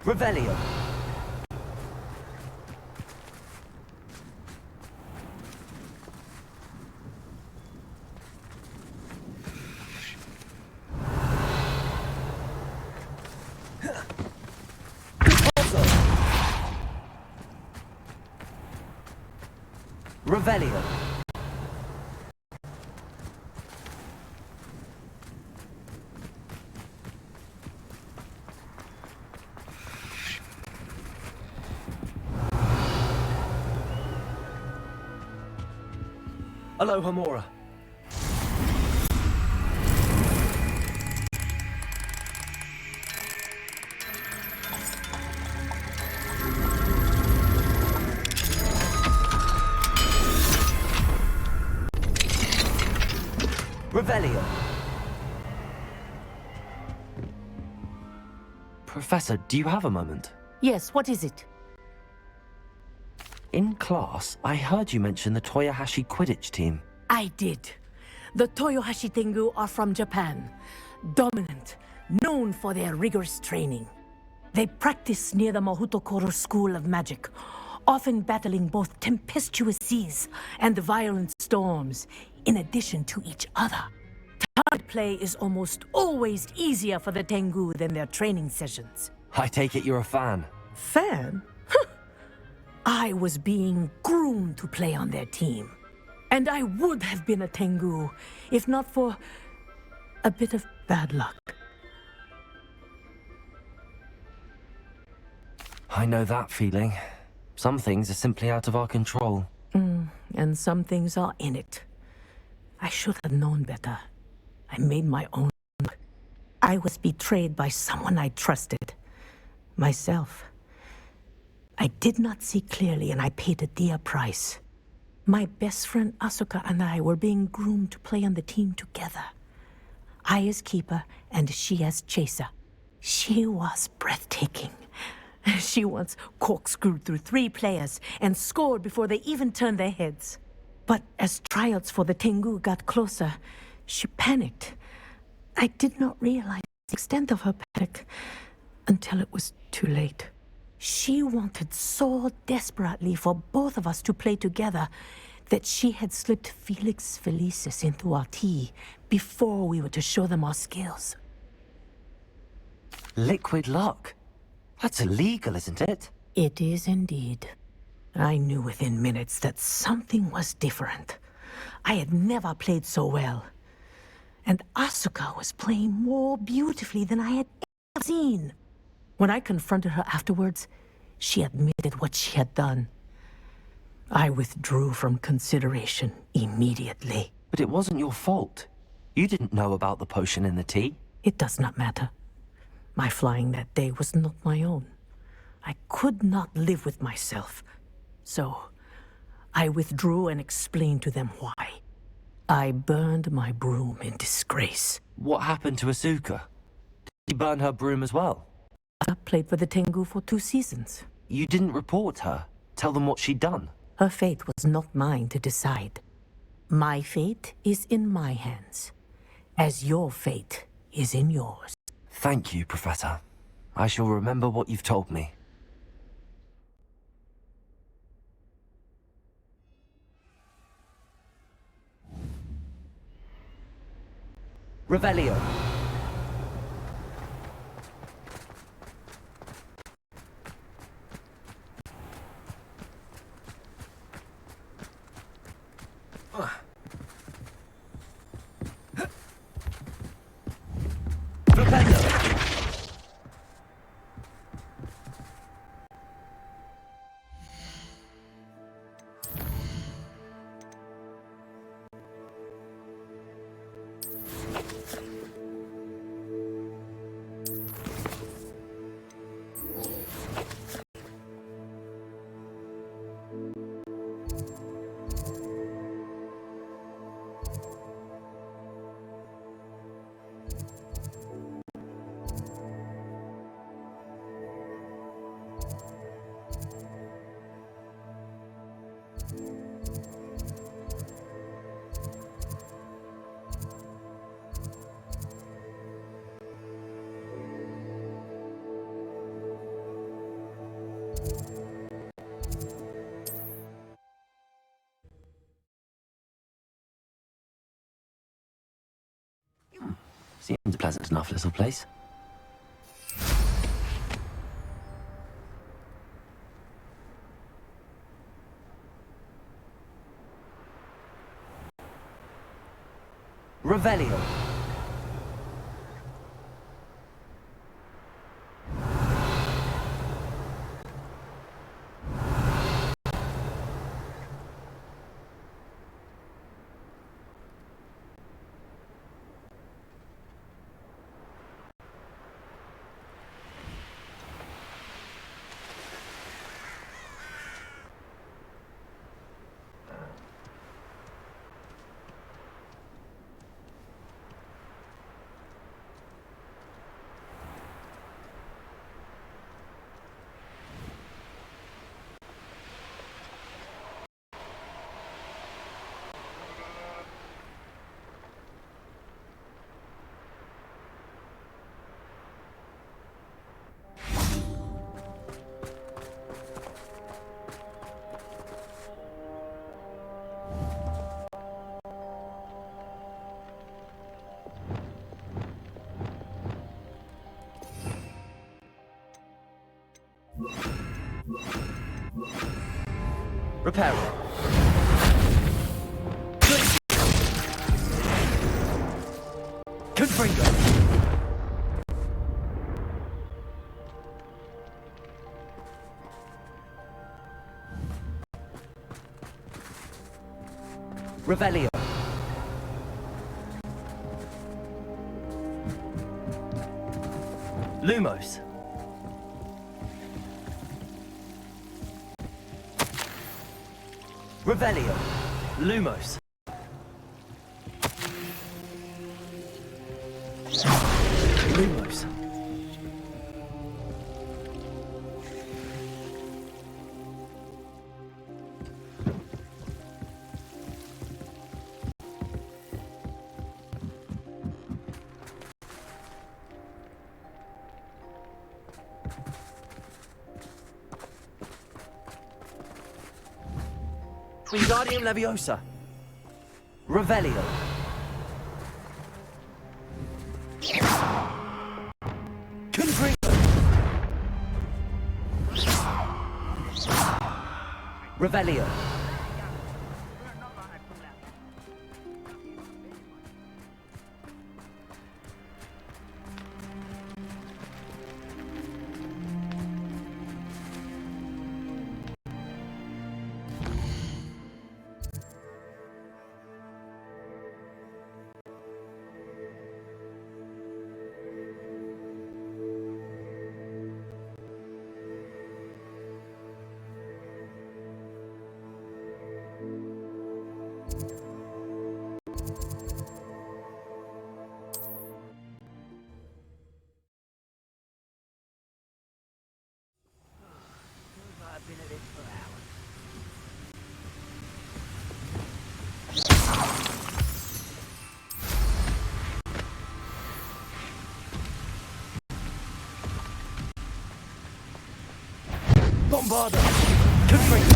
Revelio. Revelio. Aloha Mora. Revelio. Professor, do you have a moment? Yes, what is it? In class, I heard you mention the Toyohashi Quidditch team. I did. The Toyohashi Tengu are from Japan. Dominant, known for their rigorous training. They practice near the Mahutokoro School of Magic, often battling both tempestuous seas and violent storms, in addition to each other. Tide play is almost always easier for the Tengu than their training sessions. I take it you're a fan. Fan? I was being groomed to play on their team. And I would have been a Tengu, if not for a bit of bad luck. I know that feeling. Some things are simply out of our control. And some things are in it. I should have known better. I made my own. I was betrayed by someone I trusted. Myself. I did not see clearly, and I paid a dear price. My best friend Asuka and I were being groomed to play on the team together. I as keeper, and she as chaser. She was breathtaking. She once corkscrewed through 3 players and scored before they even turned their heads. But as tryouts for the Tengu got closer, she panicked. I did not realize the extent of her panic until it was too late. She wanted so desperately for both of us to play together that she had slipped Felix Felicis into our tea before we were to show them our skills. Liquid luck? That's illegal, isn't it? It is indeed. I knew within minutes that something was different. I had never played so well. And Asuka was playing more beautifully than I had ever seen. When I confronted her afterwards, she admitted what she had done. I withdrew from consideration immediately. But it wasn't your fault. You didn't know about the potion in the tea. It does not matter. My flying that day was not my own. I could not live with myself. So, I withdrew and explained to them why. I burned my broom in disgrace. What happened to Asuka? Did she burn her broom as well? I played for the Tengu for 2 seasons. You didn't report her? Tell them what she'd done? Her fate was not mine to decide. My fate is in my hands, as your fate is in yours. Thank you, Professor. I shall remember what you've told me. Revelio. Seems a pleasant enough little place. Revelio. Repair it. Confringo. Revelio. Lumos. Revelio. Lumos. Lumos. Wingardium Leviosa. Revelio. Confringo. Revelio. I've been at it for hours. Bombarda. Confringo.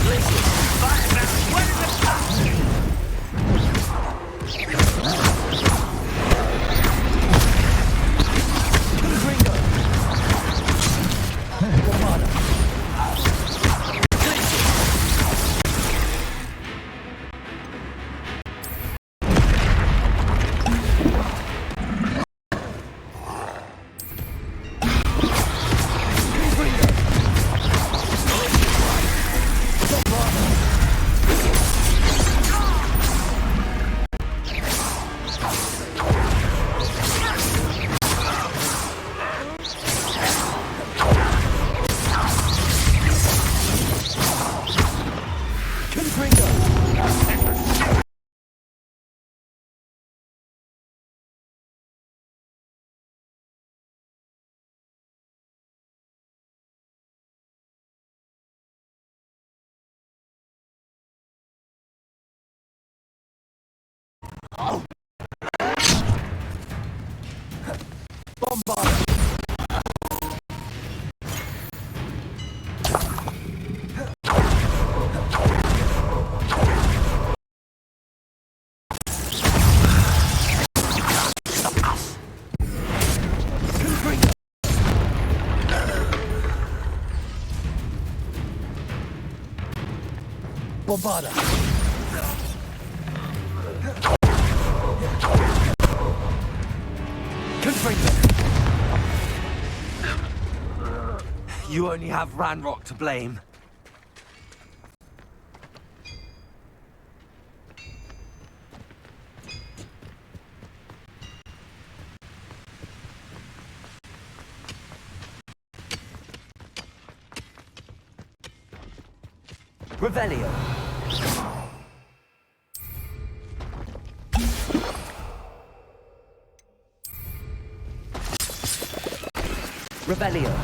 Listen. Fire back. Where is the stop? Confringo. Bombarda. Bombard! Bombarda! You only have Ranrock to blame. Revelio. Revelio.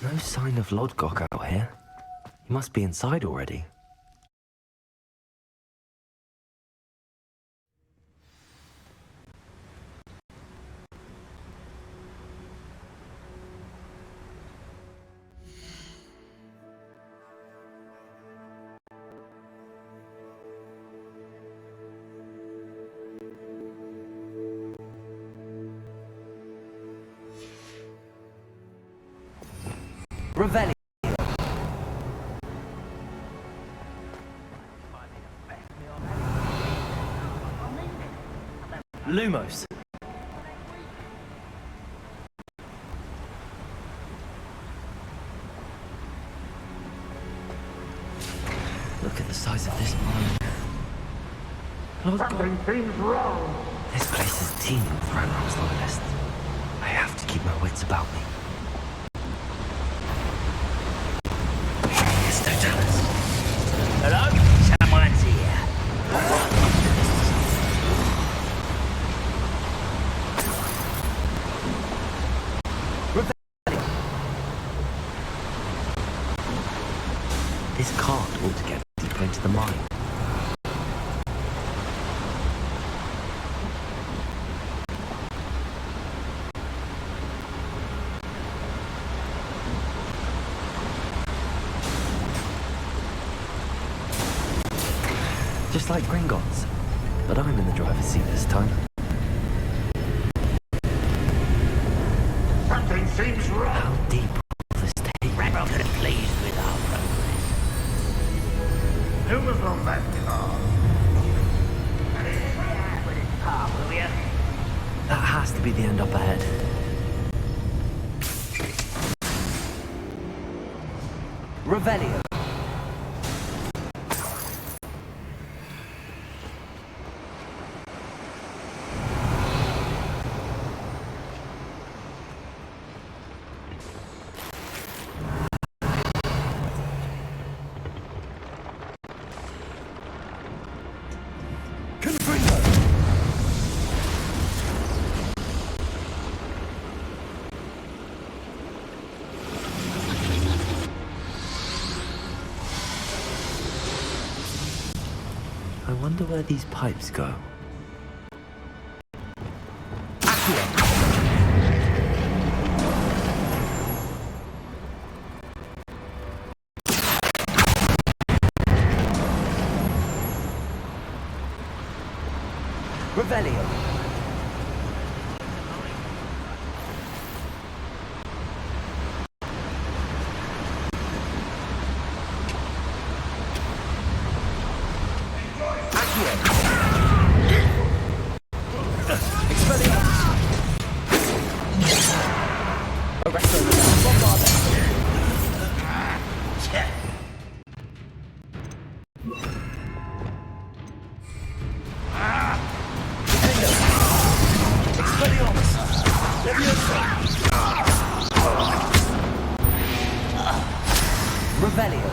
No sign of Lodgok out here. He must be inside already. Revelio. Lumos. Look at the size of this mine. Something seems wrong. This place is teeming with Ranrock's loyalists. I have to keep my wits about me. Hello? Someone's here. This cart ought to get deeper into the mine. Just like Gringotts, but I'm in the driver's seat this time. Something seems wrong. How deep will this take? Ranrock could have pleased with our progress. Who was on that car? With his car, will you? That has to be the end up ahead. Revelio. I wonder where these pipes go. Revelio. Revelio.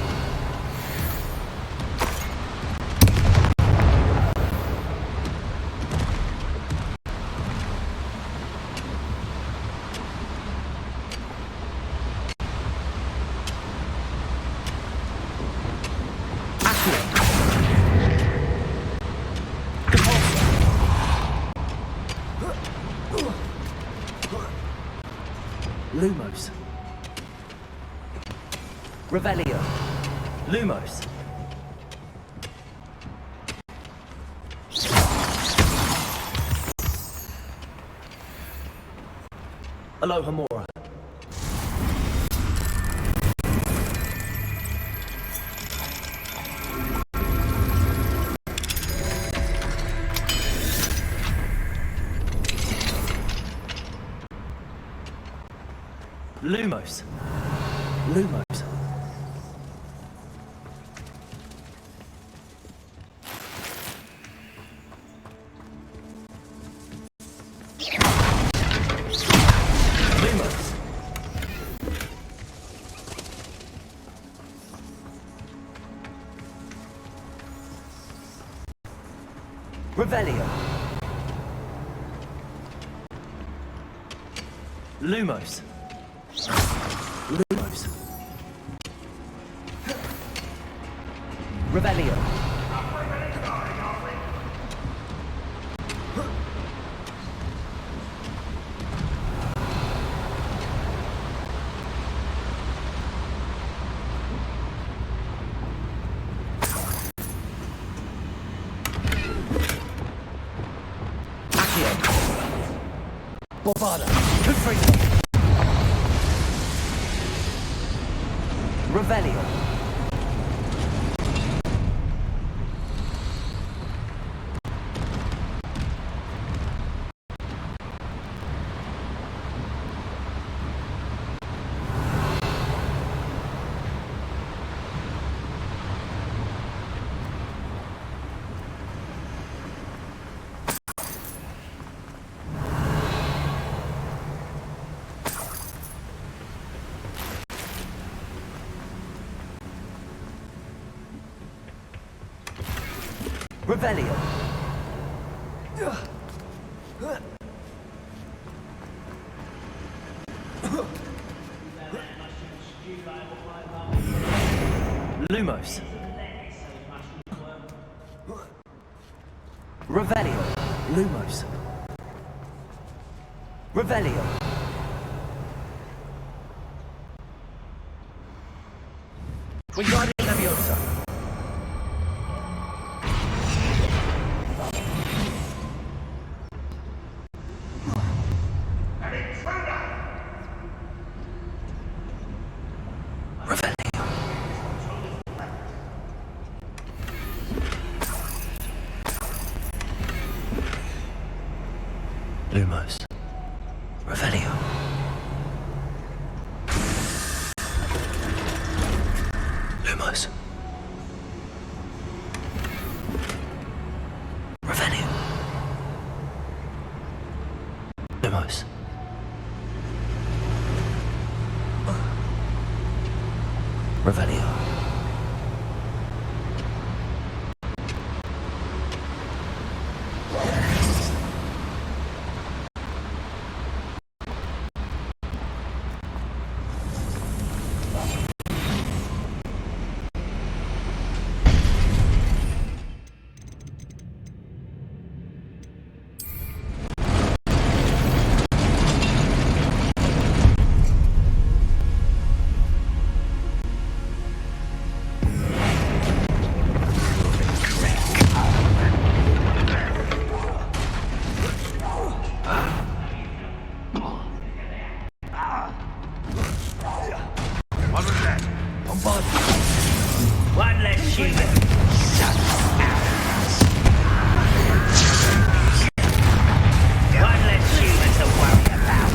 Lumos. Revelio. Lumos. Aloha Mora. Lumos. Lumos. Lumos. Revelio. Lumos. Lumos. Revelio. Bovada. Confringo. Revelio. Revelio. Lumos. Revelio. Lumos. Revelio. Wingardium Leviosa. Lumos. Revelio. Lumos. Revelio. Lumos. Revelio. One less human. One less human to worry about.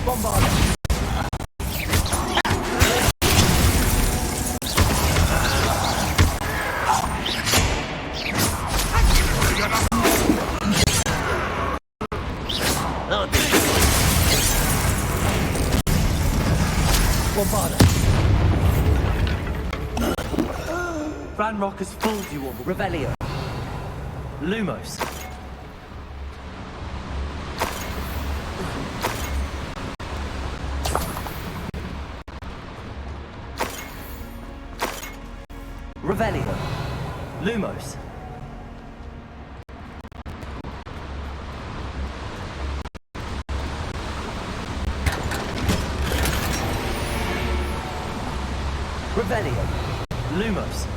Bombard. Bombarda. Ranrock has fooled you all. Revelio. Lumos. Revelio. Lumos. Revelio. Lumos.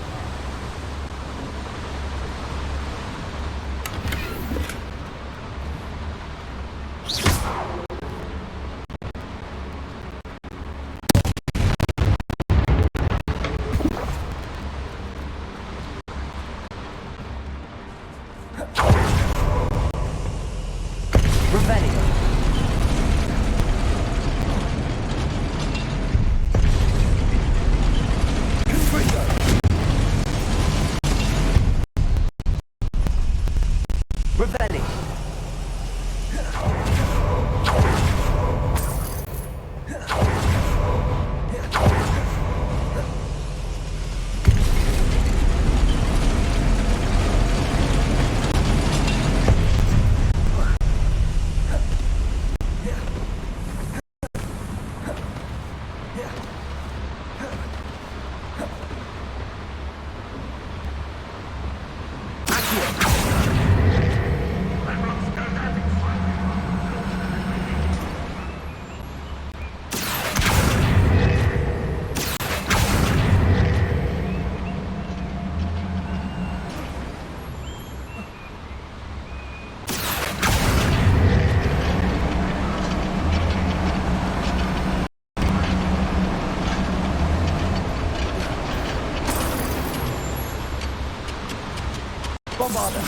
Bombarder.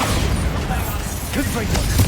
Confringo.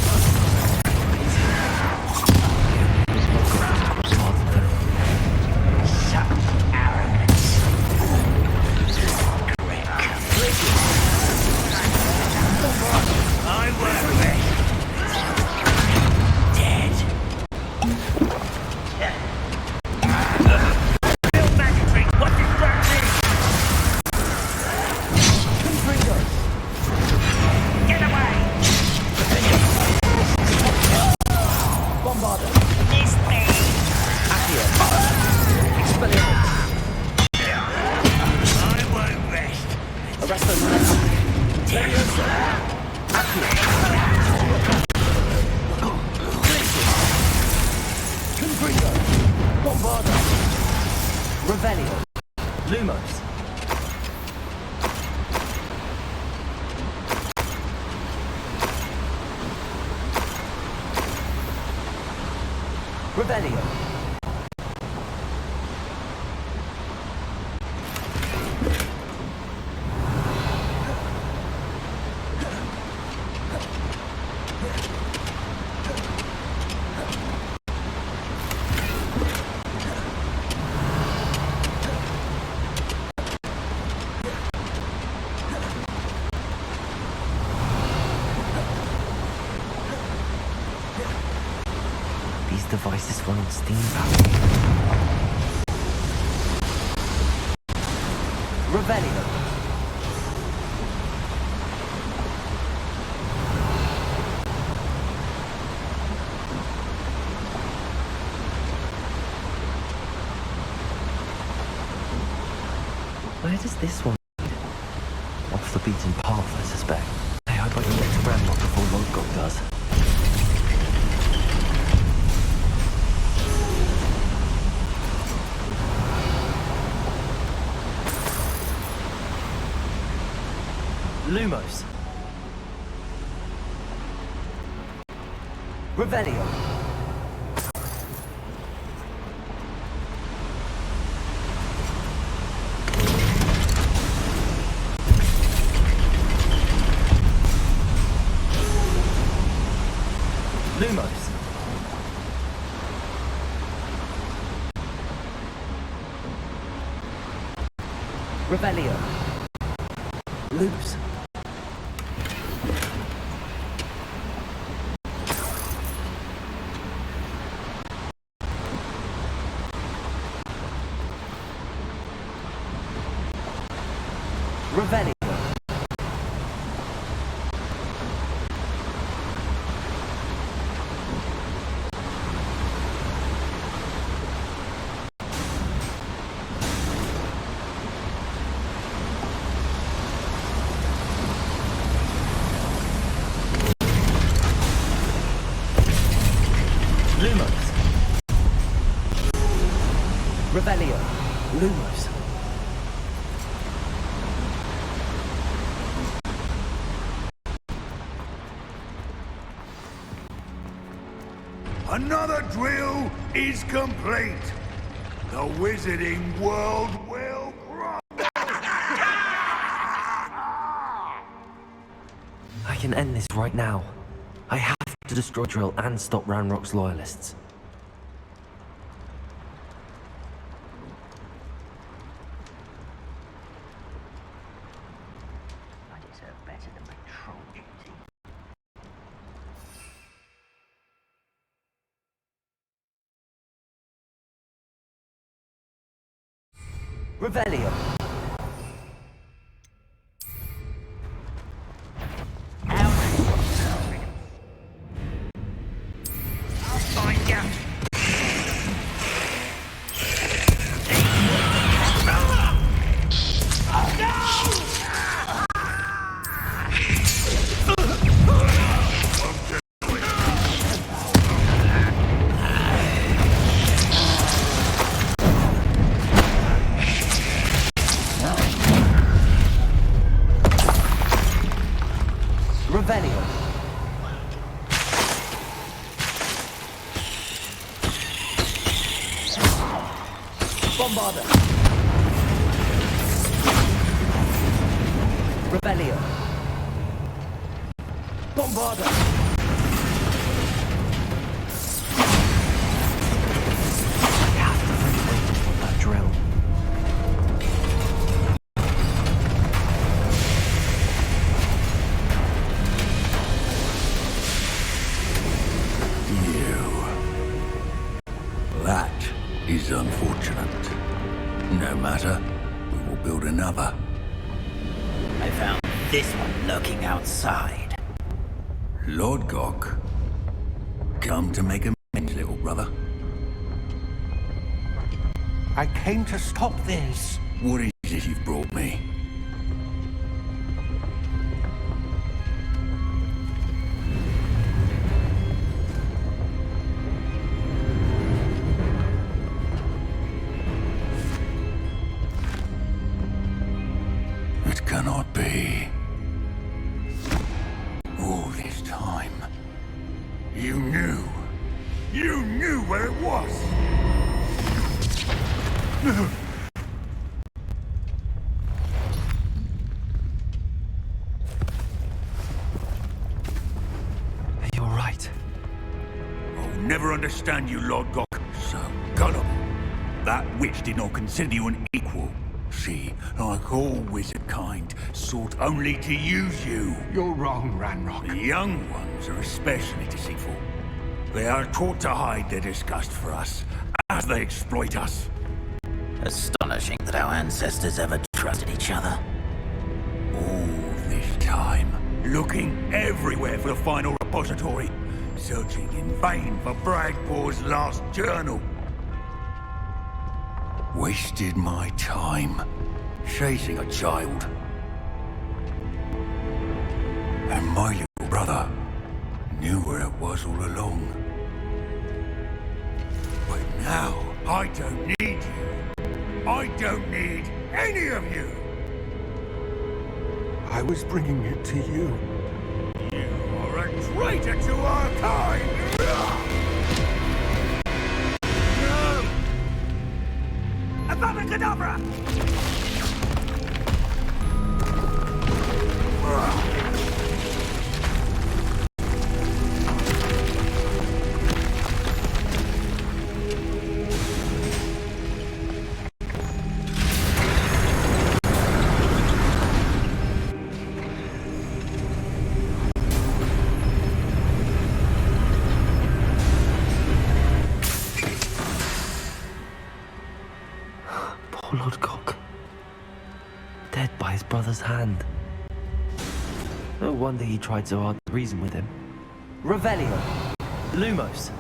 Devices run on steam power. Revelio. Where does this one lead? Off the beaten path, I suspect. I hope I can get to Ramlock before Lodgok does. Lumos. Revelio. Lumos. Revelio. Loops. Revelio. Lumos. Revelio. Lumos. Another drill is complete. The wizarding world will grow. I can end this right now. I have to destroy Drill and stop Ranrock's loyalists. I deserve better than patrol duty. Revelio. Revelio. Bombarder. Revelio. Bombarda! That drill. That is unfortunate. No matter, we will build another. I found this one lurking outside. Lord Gok, come to make amends, little brother. I came to stop this. What is it you've brought me? It cannot be. All this time, you knew. You knew where it was. You're right. I'll never understand you, Lord Gok. So gullible. That witch did not consider you an equal. She, like all wizard kind, sought only to use you. You're wrong, Ranrock. The young ones are especially deceitful. They are taught to hide their disgust for us, as they exploit us. Astonishing that our ancestors ever trusted each other. All this time, looking everywhere for the final repository, searching in vain for Bragpor's last journal. Wasted my time chasing a child. And my little brother knew where it was all along. But now, I don't need you. I don't need any of you. I was bringing it to you. You are a traitor to our kind! No! Abracadabra! Poor Lord Gok. Dead by his brother's hand. No wonder he tried so hard to reason with him. Revelio! Lumos!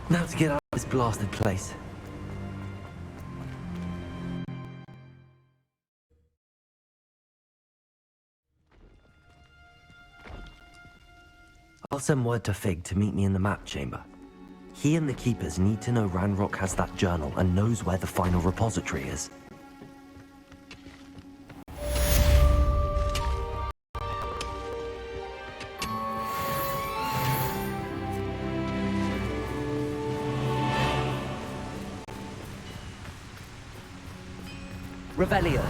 Now to get out of this blasted place. I'll send word to Fig to meet me in the map chamber. He and the Keepers need to know Ranrock has that journal and knows where the final repository is. Revelio.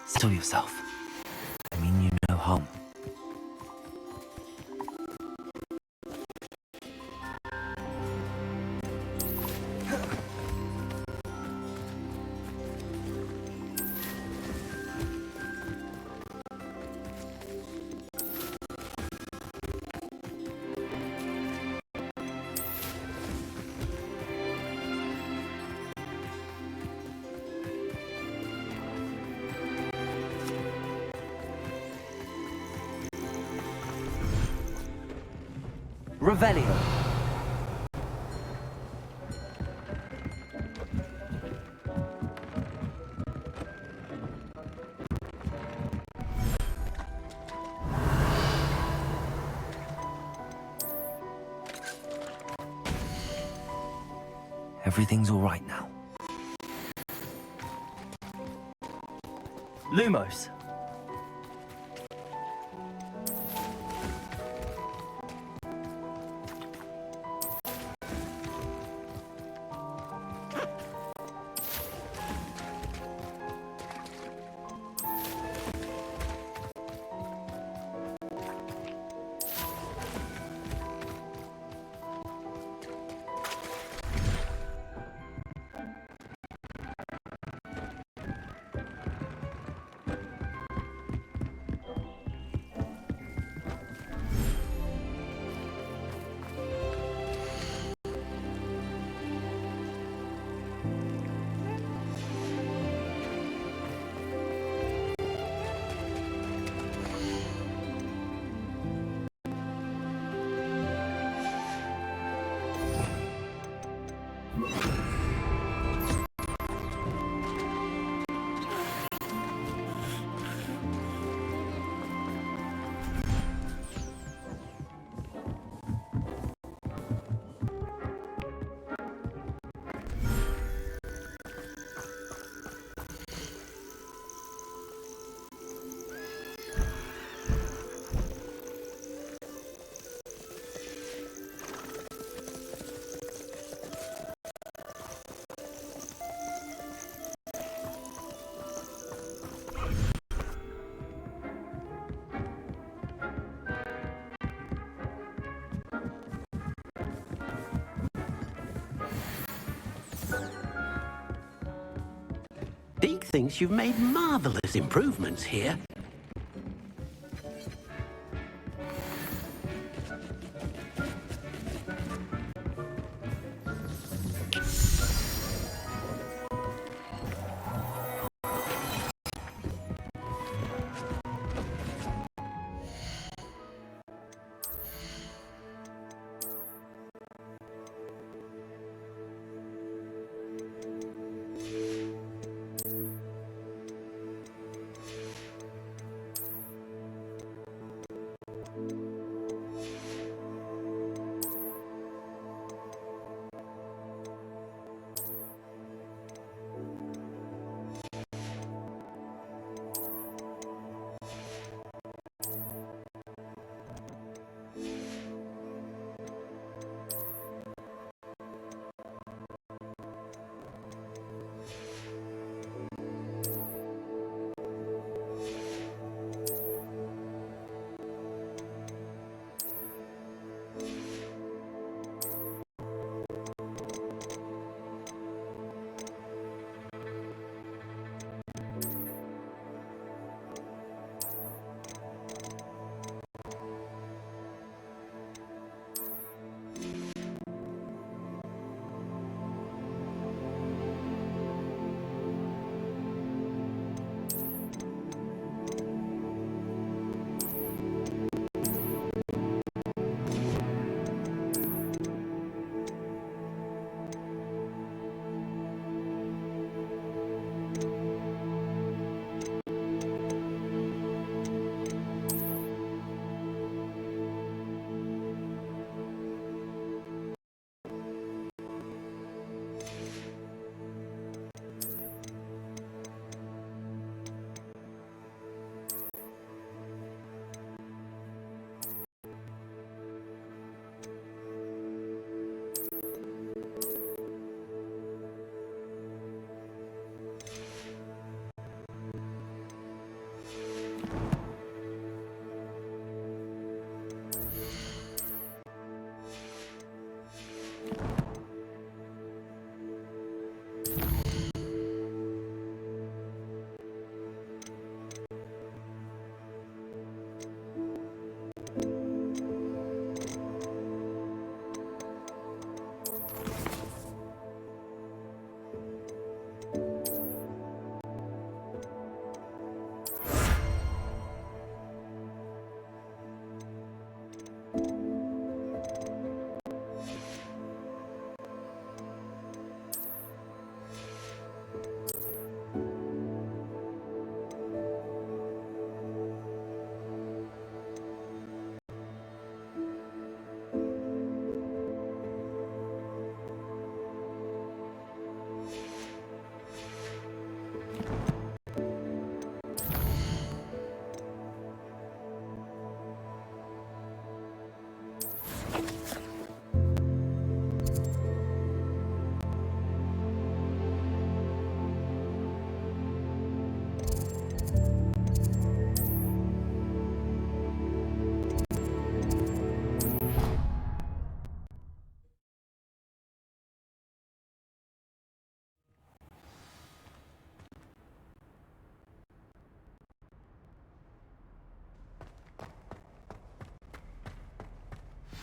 Settle yourself. I mean you no harm. Revelio. Everything's all right now. Lumos. Deke thinks you've made marvelous improvements here.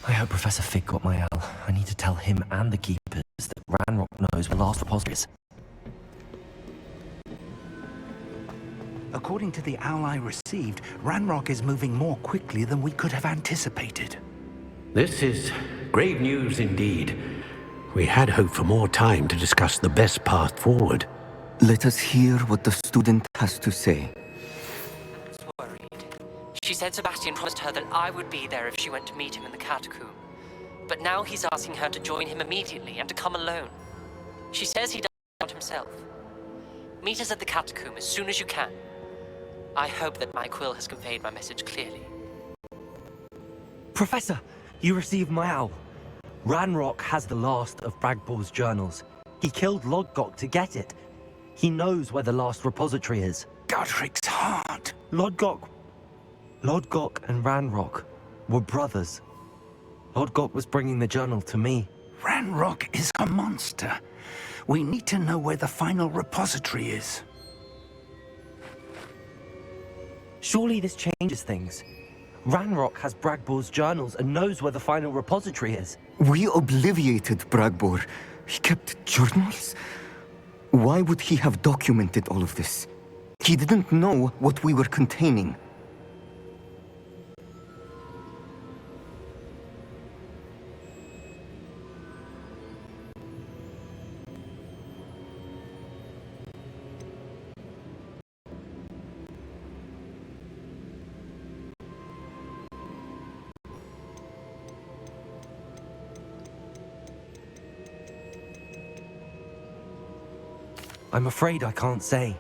I hope Professor Fig got my owl. I need to tell him and the keepers that Ranrock knows where the last repository is. According to the owl I received, Ranrock is moving more quickly than we could have anticipated. This is grave news indeed. We had hoped for more time to discuss the best path forward. Let us hear what the student has to say. Worried. She said Sebastian promised her that I would be there if she went to meet him in the catacomb. But now he's asking her to join him immediately and to come alone. She says he doesn't want himself. Meet us at the catacomb as soon as you can. I hope that my quill has conveyed my message clearly. Professor, you received my owl. Ranrock has the last of Bragbor's journals. He killed Lodgok to get it. He knows where the last repository is. Godric's heart. Lodgok and Ranrock were brothers. Lodgok was bringing the journal to me. Ranrock is a monster. We need to know where the final repository is. Surely this changes things. Ranrock has Bragbor's journals and knows where the final repository is. We obliviated Bragbor. He kept journals? Why would he have documented all of this? He didn't know what we were containing. I'm afraid I can't say.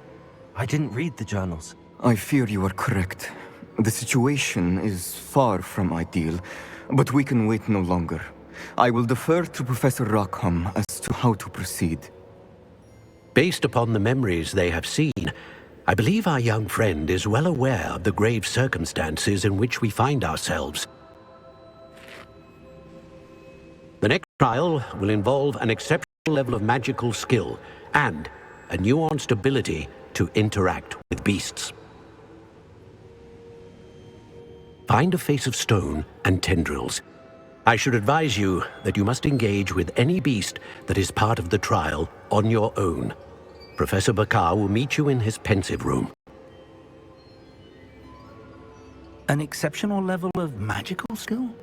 I didn't read the journals. I fear you are correct. The situation is far from ideal, but we can wait no longer. I will defer to Professor Rockham as to how to proceed. Based upon the memories they have seen, I believe our young friend is well aware of the grave circumstances in which we find ourselves. The next trial will involve an exceptional level of magical skill and a nuanced ability to interact with beasts. Find a face of stone and tendrils. I should advise you that you must engage with any beast that is part of the trial on your own. Professor Bakar will meet you in his pensive room. An exceptional level of magical skill?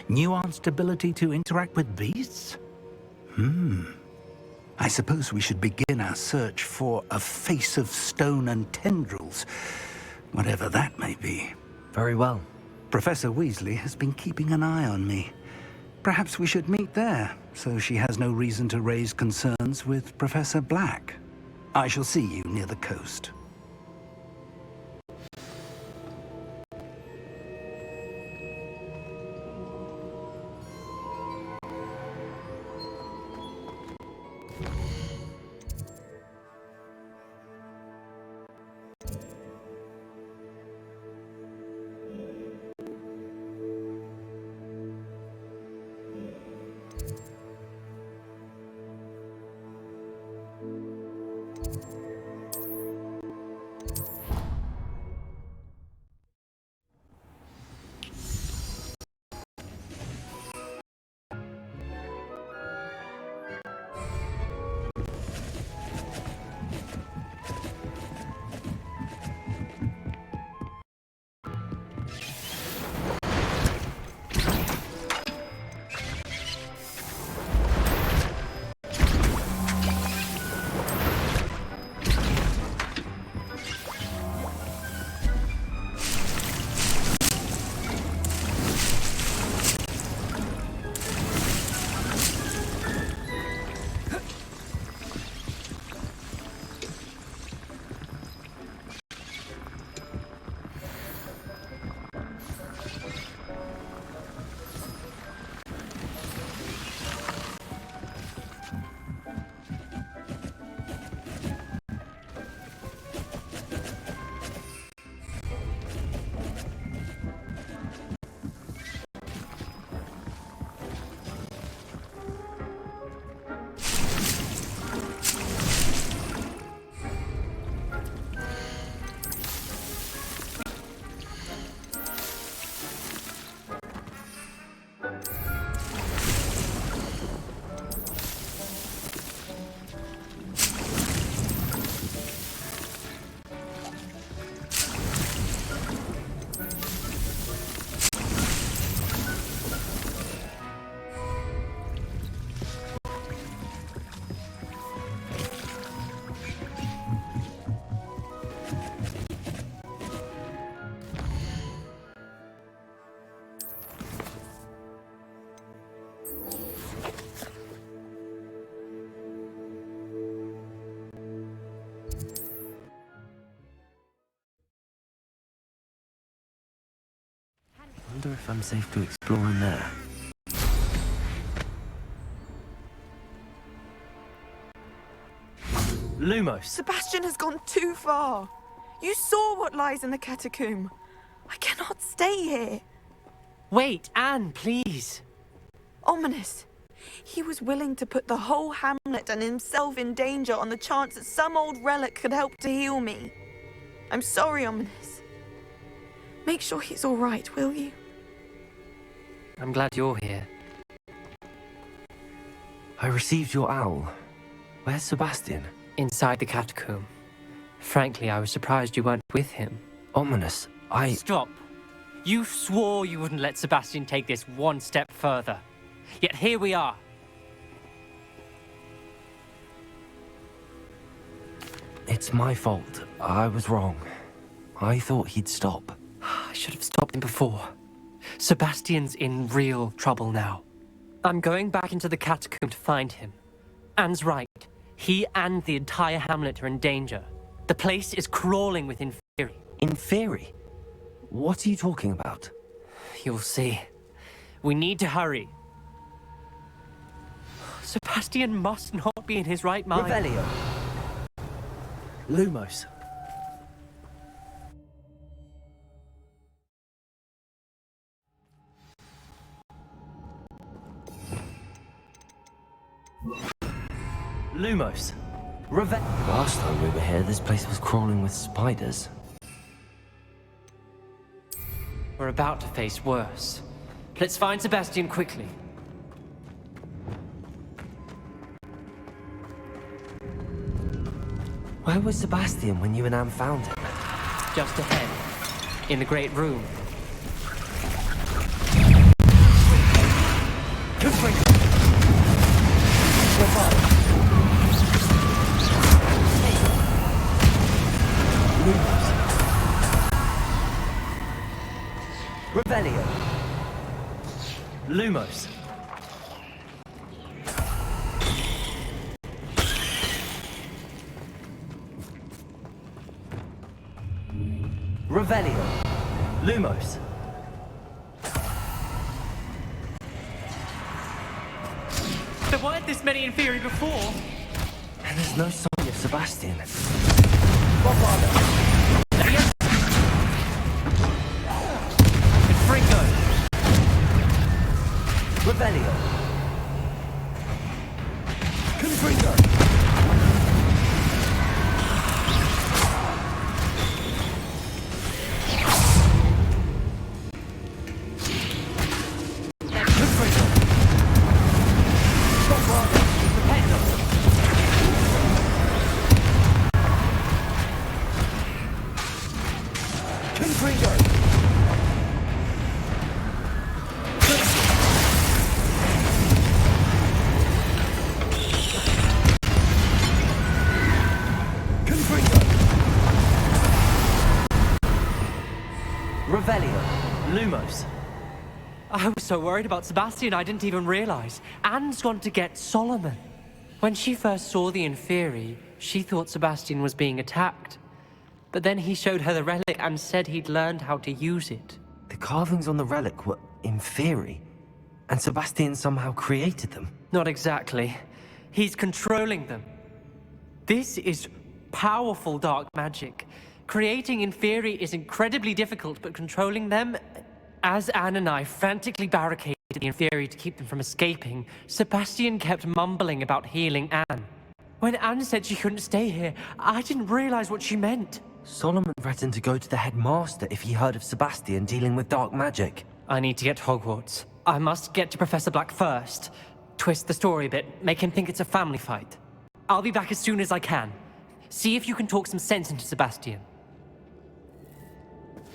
Nuanced ability to interact with beasts? I suppose we should begin our search for a face of stone and tendrils, whatever that may be. Very well. Professor Weasley has been keeping an eye on me. Perhaps we should meet there, so she has no reason to raise concerns with Professor Black. I shall see you near the coast. wonder if I'm safe to explore in there. Lumos! Sebastian has gone too far. You saw what lies in the catacomb. I cannot stay here. Wait, Anne, please. Ominous. He was willing to put the whole hamlet and himself in danger on the chance that some old relic could help to heal me. I'm sorry, Ominous. Make sure he's all right, will you? I'm glad you're here. I received your owl. Where's Sebastian? Inside the catacomb. Frankly, I was surprised you weren't with him. Ominous, Stop. You swore you wouldn't let Sebastian take this one step further. Yet here we are. It's my fault. I was wrong. I thought he'd stop. I should have stopped him before. Sebastian's in real trouble now. I'm going back into the catacomb to find him. Anne's right. He and the entire hamlet are in danger. The place is crawling with Inferi. Inferi? What are you talking about? You'll see. We need to hurry. Sebastian must not be in his right mind. Revelio. Lumos. Lumos. Last time we were here, this place was crawling with spiders. We're about to face worse. Let's find Sebastian quickly. Where was Sebastian when you and Anne found him? Just ahead, in the great room. Revelio. Lumos. Revelio. Lumos. There weren't this many Inferi before. And there's no sign of Sebastian. Fringo. Revelio. Confringo. Revelio. Lumos. I was so worried about Sebastian I didn't even realize. Anne's gone to get Solomon. When she first saw the Inferi, she thought Sebastian was being attacked. But then he showed her the relic and said he'd learned how to use it. The carvings on the relic were Inferi, and Sebastian somehow created them. Not exactly. He's controlling them. This is powerful dark magic. Creating Inferi is incredibly difficult, but controlling them... As Anne and I frantically barricaded the Inferi to keep them from escaping, Sebastian kept mumbling about healing Anne. When Anne said she couldn't stay here, I didn't realize what she meant. Solomon threatened to go to the headmaster if he heard of Sebastian dealing with dark magic. I need to get to Hogwarts. I must get to Professor Black first. Twist the story a bit, make him think it's a family fight. I'll be back as soon as I can. See if you can talk some sense into Sebastian.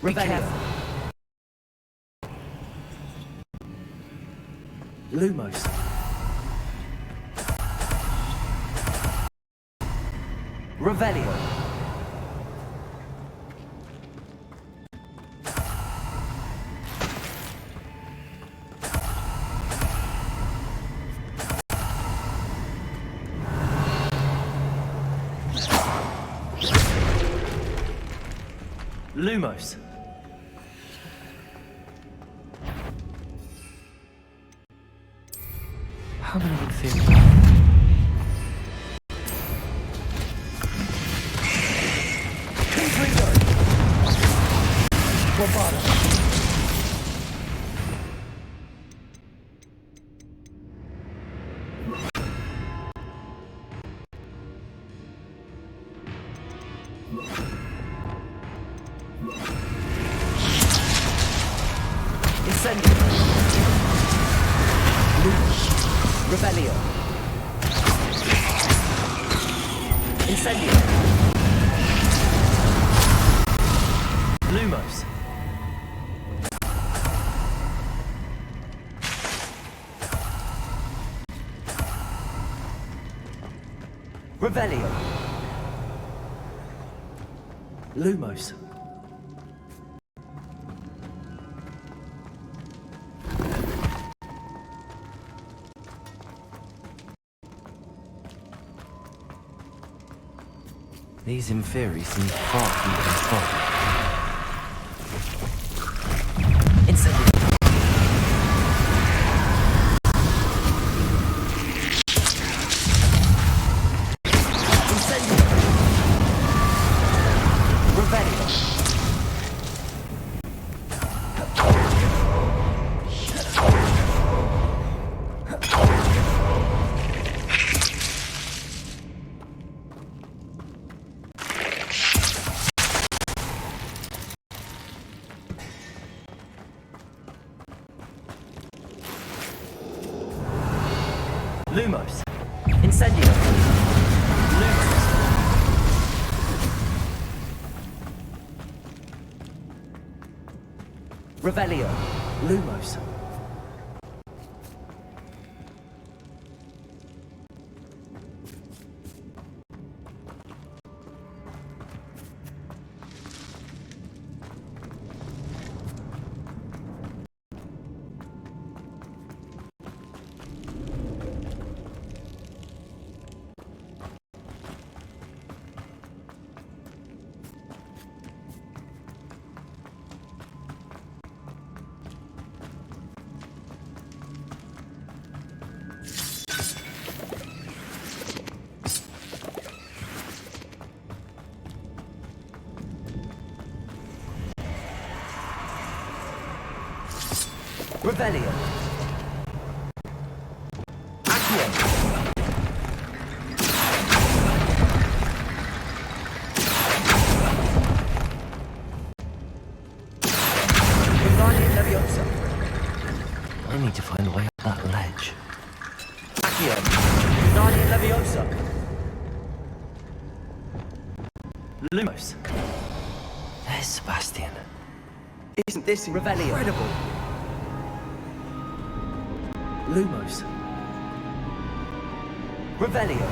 Be careful. Lumos. Revelio. Lumos. permanent inferior. Incendio. Revelio. Incendio. Lumos. Revelio. Lumos. These inferi seem far from control. Incendio. Incendio. Revelio. Lumos. Incendio. Lumos. Revelio. Lumos. Revelio. Accio. Wingardium Leviosa. I need to find a way up that ledge. Accio. Wingardium Leviosa. Lumos. There's Sebastian. Isn't this incredible? Lumos. Revelio.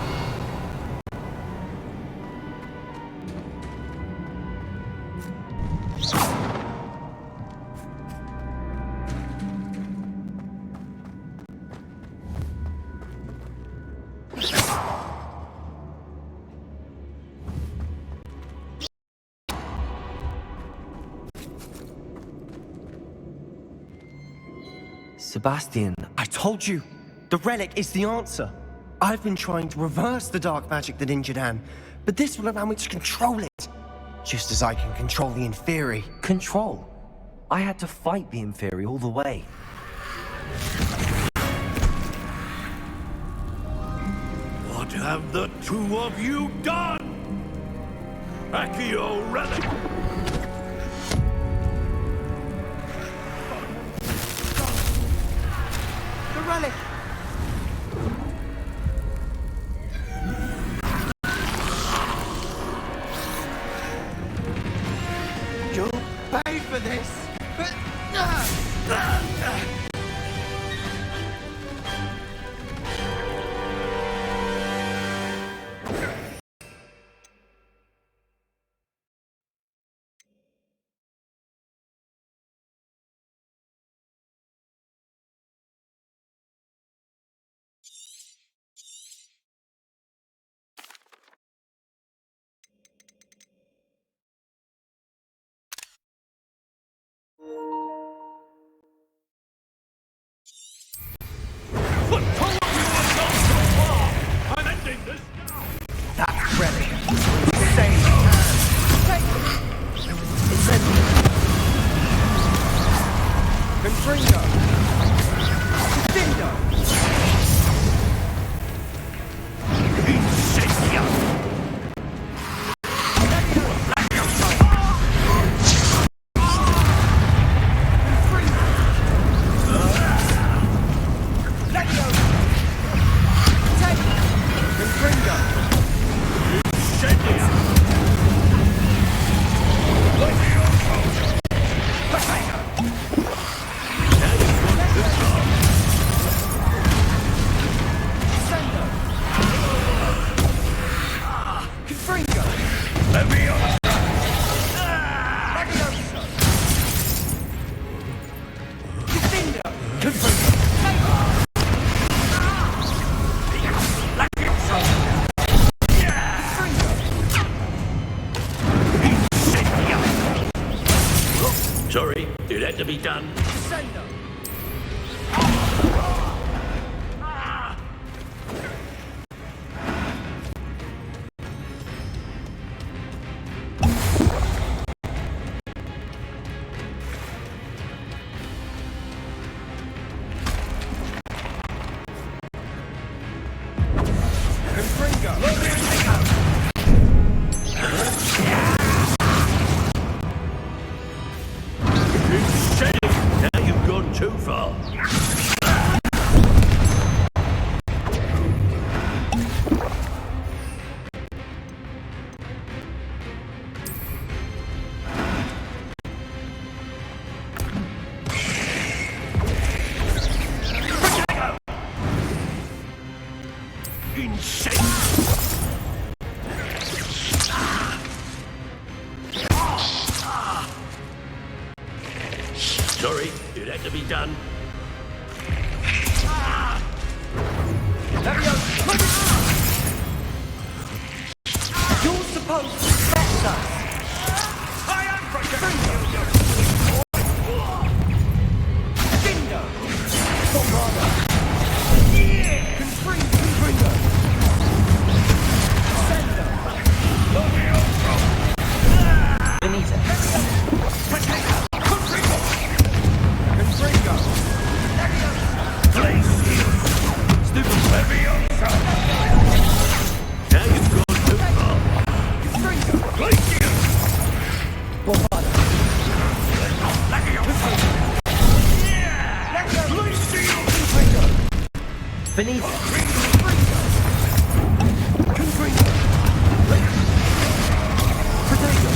Sebastian. I told you, the relic is the answer. I've been trying to reverse the dark magic that injured Anne, but this will allow me to control it. Just as I can control the inferi. Control? I had to fight the inferi all the way. What have the two of you done? Accio relic! The relic! You'll pay for this! What told you Sorry, it had to be done. Sender! Now you've gone too far. Sorry, it had to be done. You're supposed to protect us! I am protecting you! Dingo! Bombarder! Confringo! Sender! Benita. Confringo! Place here. Stupid! Now you've gone too far. Confringo! Place here. Bombarder! Benita. Confringo! Potato!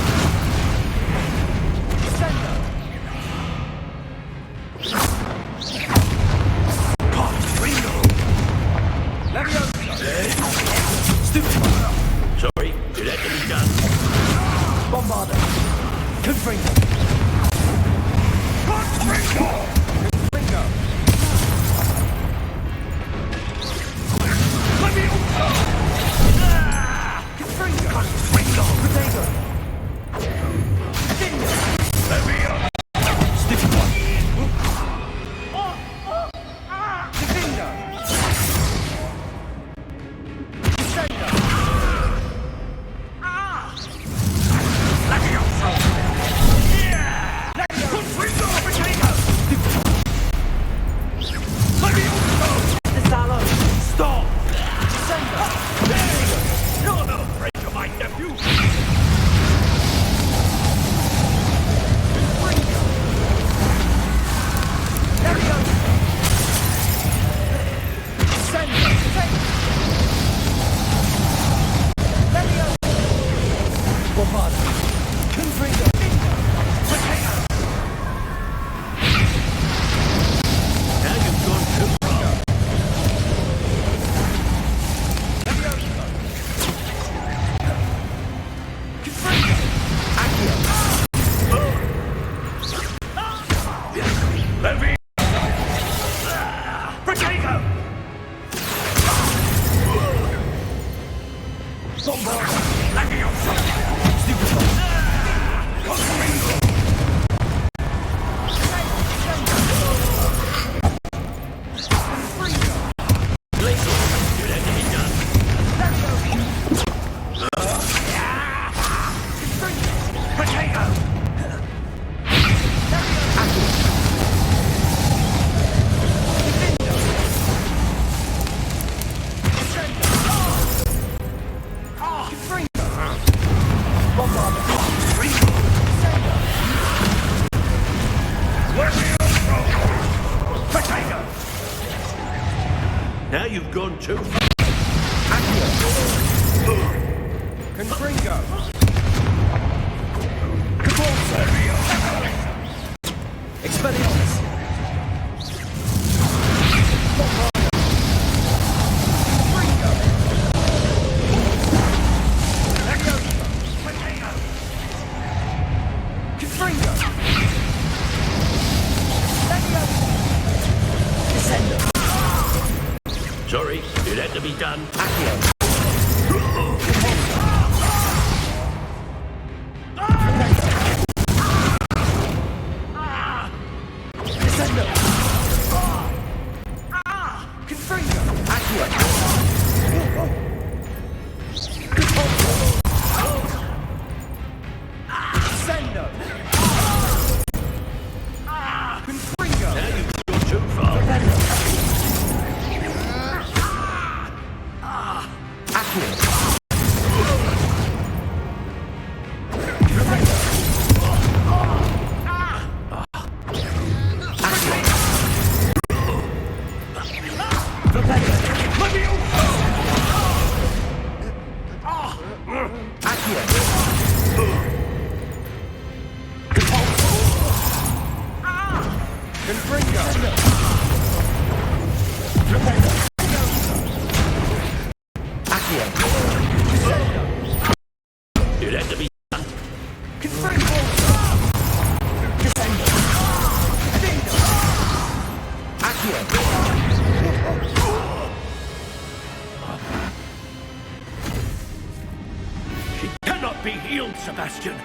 Sender! Sorry, it had to be done. Bombarder! Confringo! Confringo! Confringo! Confringo! Potato! Dingo! Stupid one! Defender! Defender! Stop! Defender! You're no afraid of my nephew! Now you've gone too far. Levy! Potato! Now you've gone too far. Confringo! Expelliarmus! Confringo! Descendo! Sorry, it had to be done. Accio! Sebastian!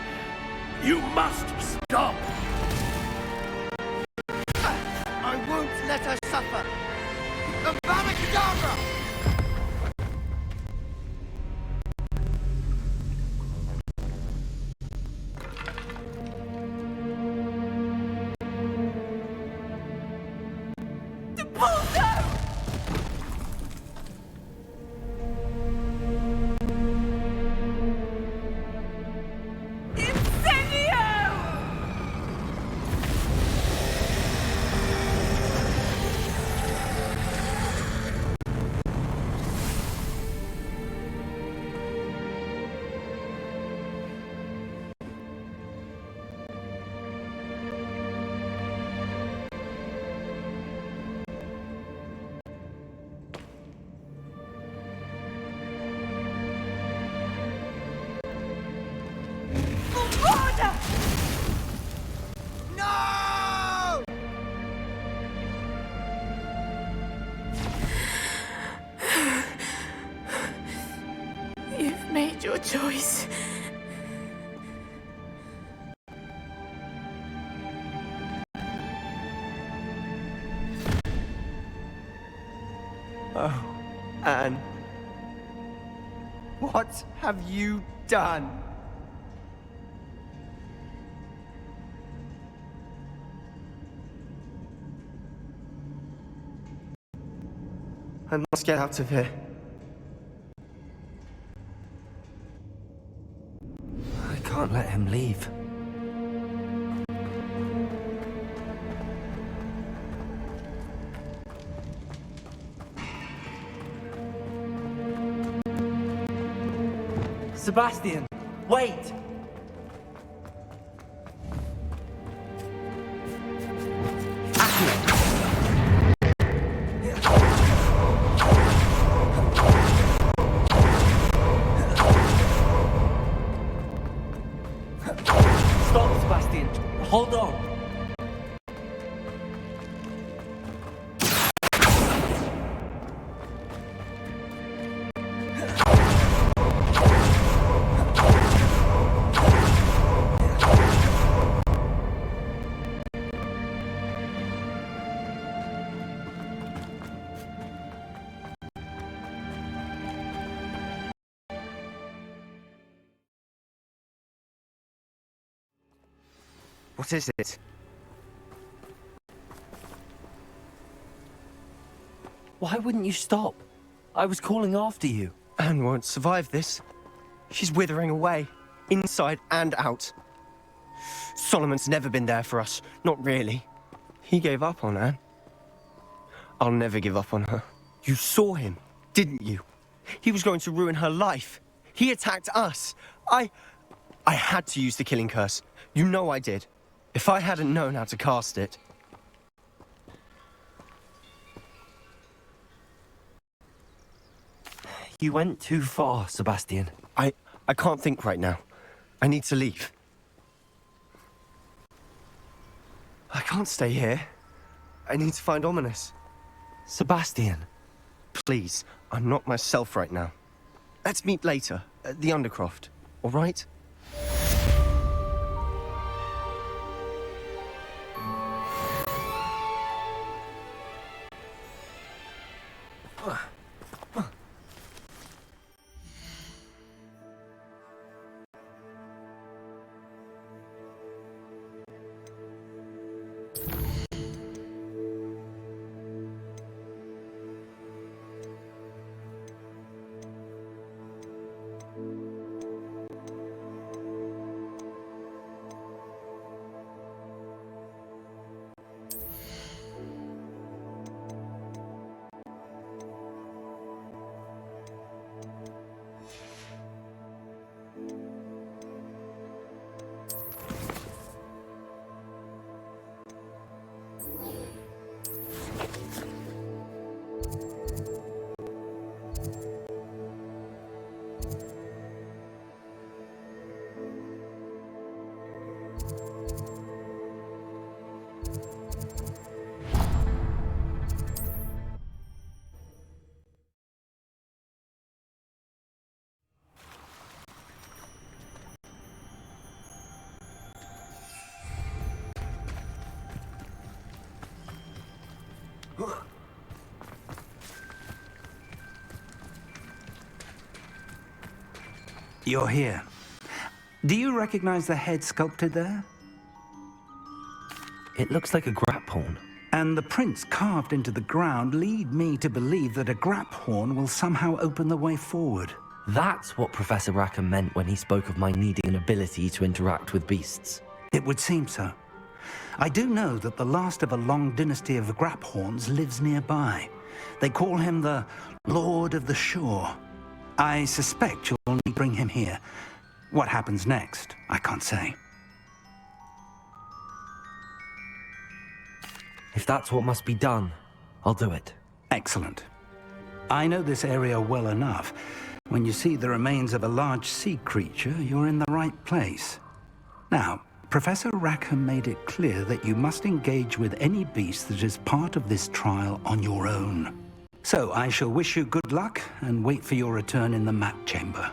You must stop! I won't let her suffer! Avada Kedavra! You've made your choice. Oh, Anne. What have you done? I must get out of here. I can't let him leave. Sebastian, wait! Stop, Sebastian! Hold on! What is it? Why wouldn't you stop? I was calling after you. Anne won't survive this. She's withering away, inside and out. Solomon's never been there for us. Not really. He gave up on Anne. I'll never give up on her. You saw him, didn't you? He was going to ruin her life. He attacked us. I had to use the killing curse. You know I did. If I hadn't known how to cast it... You went too far, Sebastian. I can't think right now. I need to leave. I can't stay here. I need to find Ominous. Sebastian. Please, I'm not myself right now. Let's meet later, at the Undercroft, all right? You're here. Do you recognize the head sculpted there? It looks like a grap horn. And the prints carved into the ground lead me to believe that a grap horn will somehow open the way forward. That's what Professor Rackham meant when he spoke of my needing an ability to interact with beasts. It would seem so. I do know that the last of a long dynasty of grap horns lives nearby. They call him the Lord of the Shore. I suspect you'll need to bring him here. What happens next, I can't say. If that's what must be done, I'll do it. Excellent. I know this area well enough. When you see the remains of a large sea creature, you're in the right place. Now, Professor Rackham made it clear that you must engage with any beast that is part of this trial on your own. So I shall wish you good luck and wait for your return in the map chamber.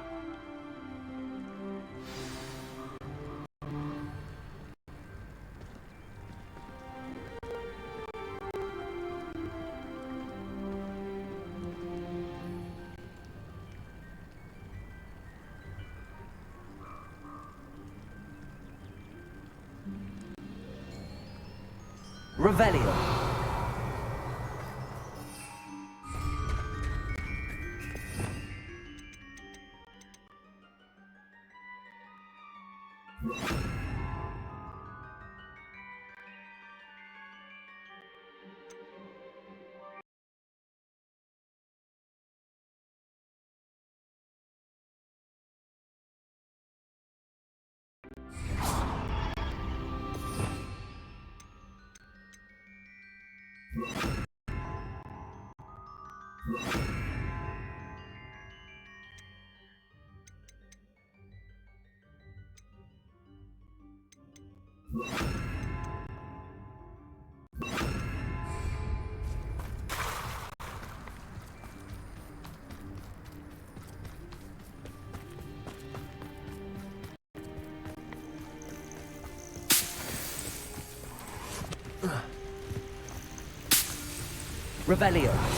Revelio. Revelio.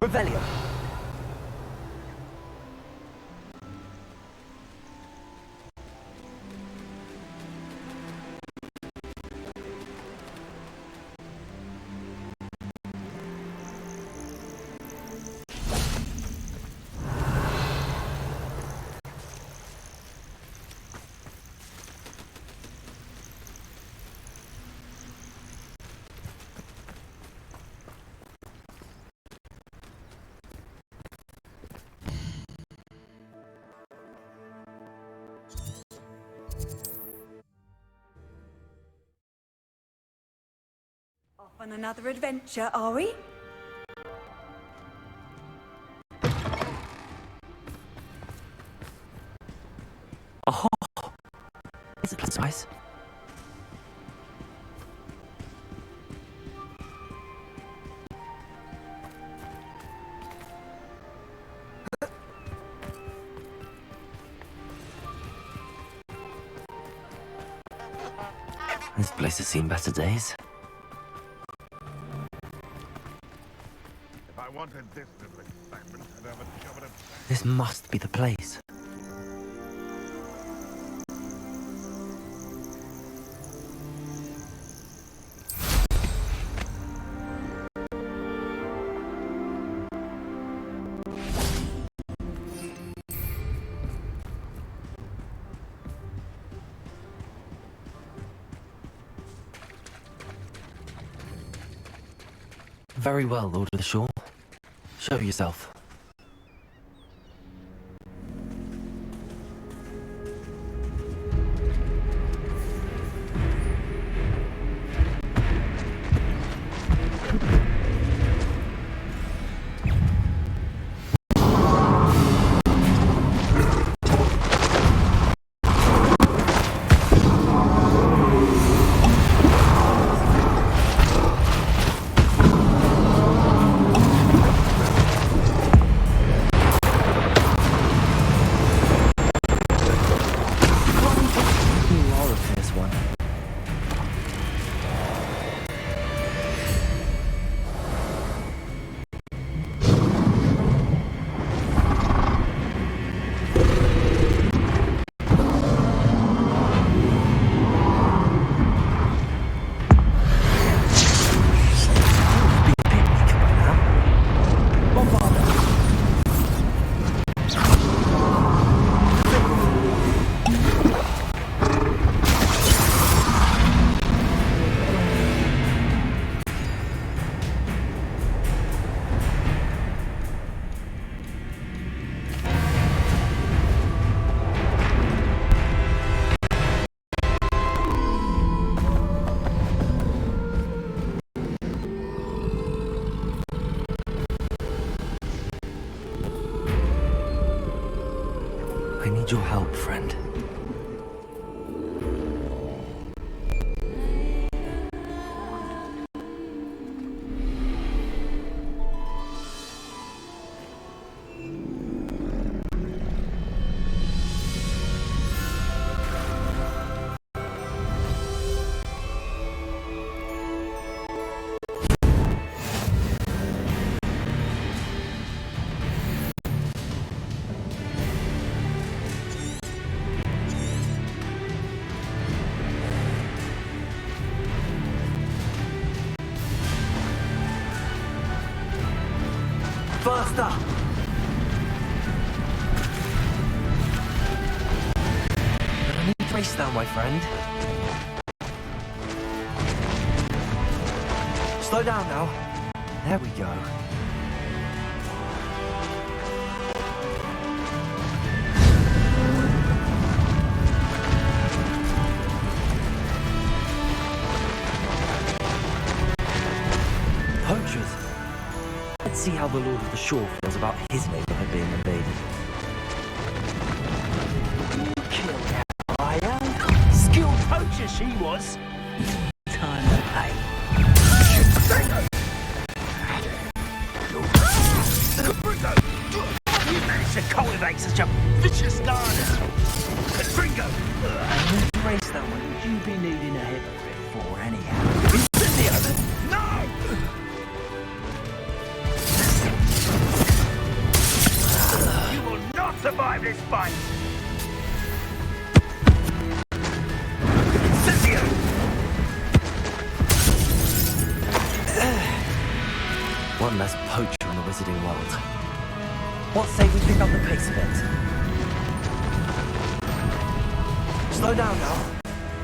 Revelio. On another adventure, are we? Oh, it's a place nice. This place has seen better days. If I wanted this little excitement, I'd have a job at a... This must be the place. Very well, Lord of the Shore. Show yourself. I need your help, friend. Faster! I need to race now, my friend. Slow down now. There we go. Poachers. Let's see how the Lord of the Shore feels about his neighborhood being invaded. Kill that liar. Skilled poacher she was. Time to pay. You managed to cultivate such a vicious garden. Gringo! Let's race that one. Would you be needing a hypocrite for anyhow? Incendio! No! You will not survive this fight! Incendio! One less poacher in the wizarding world. What say we pick up the pace a bit? Slow down now.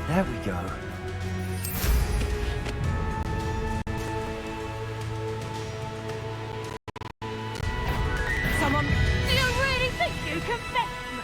There we go. Someone, do you really think you can fetch me?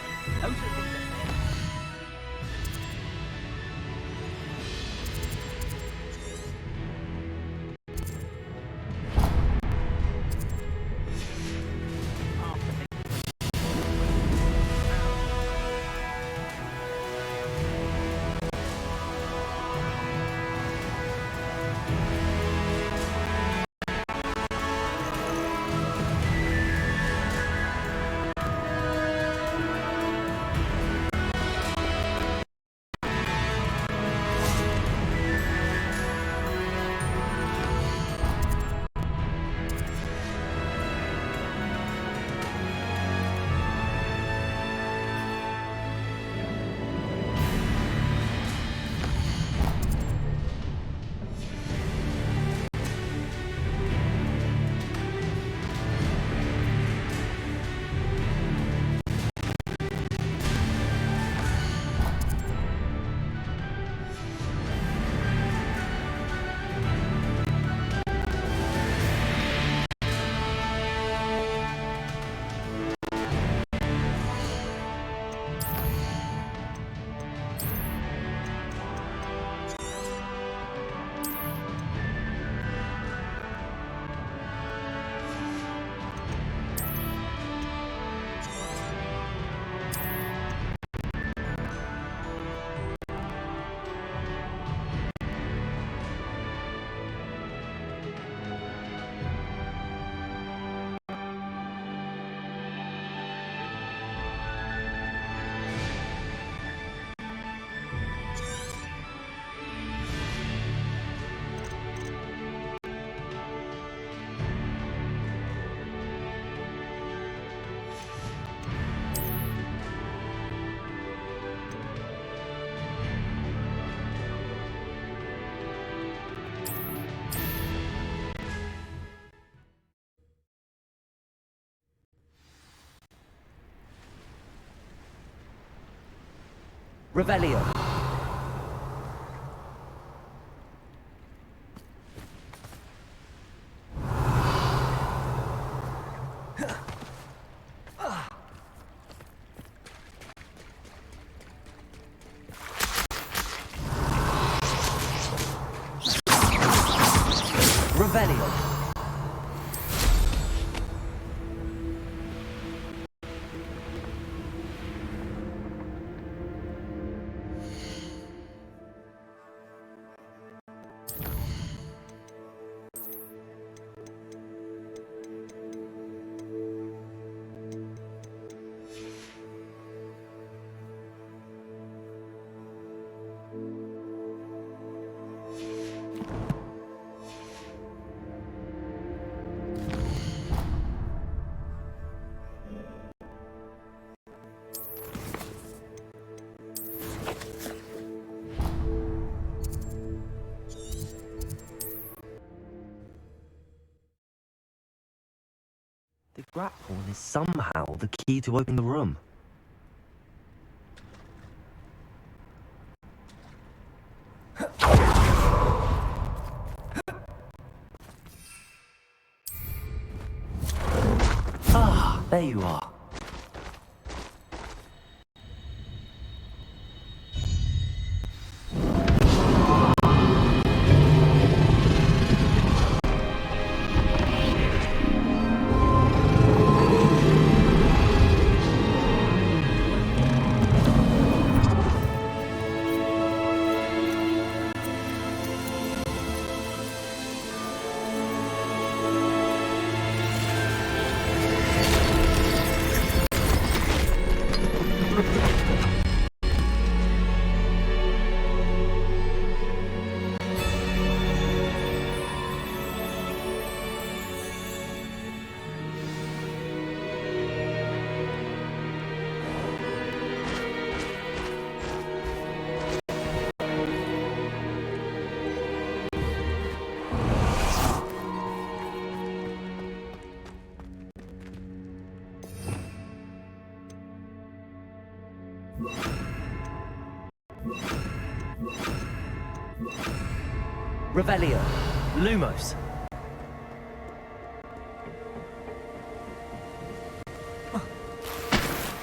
Revelio. Revelio. The grapple is somehow the key to open the room. Ah, there you are. Revelio. Lumos.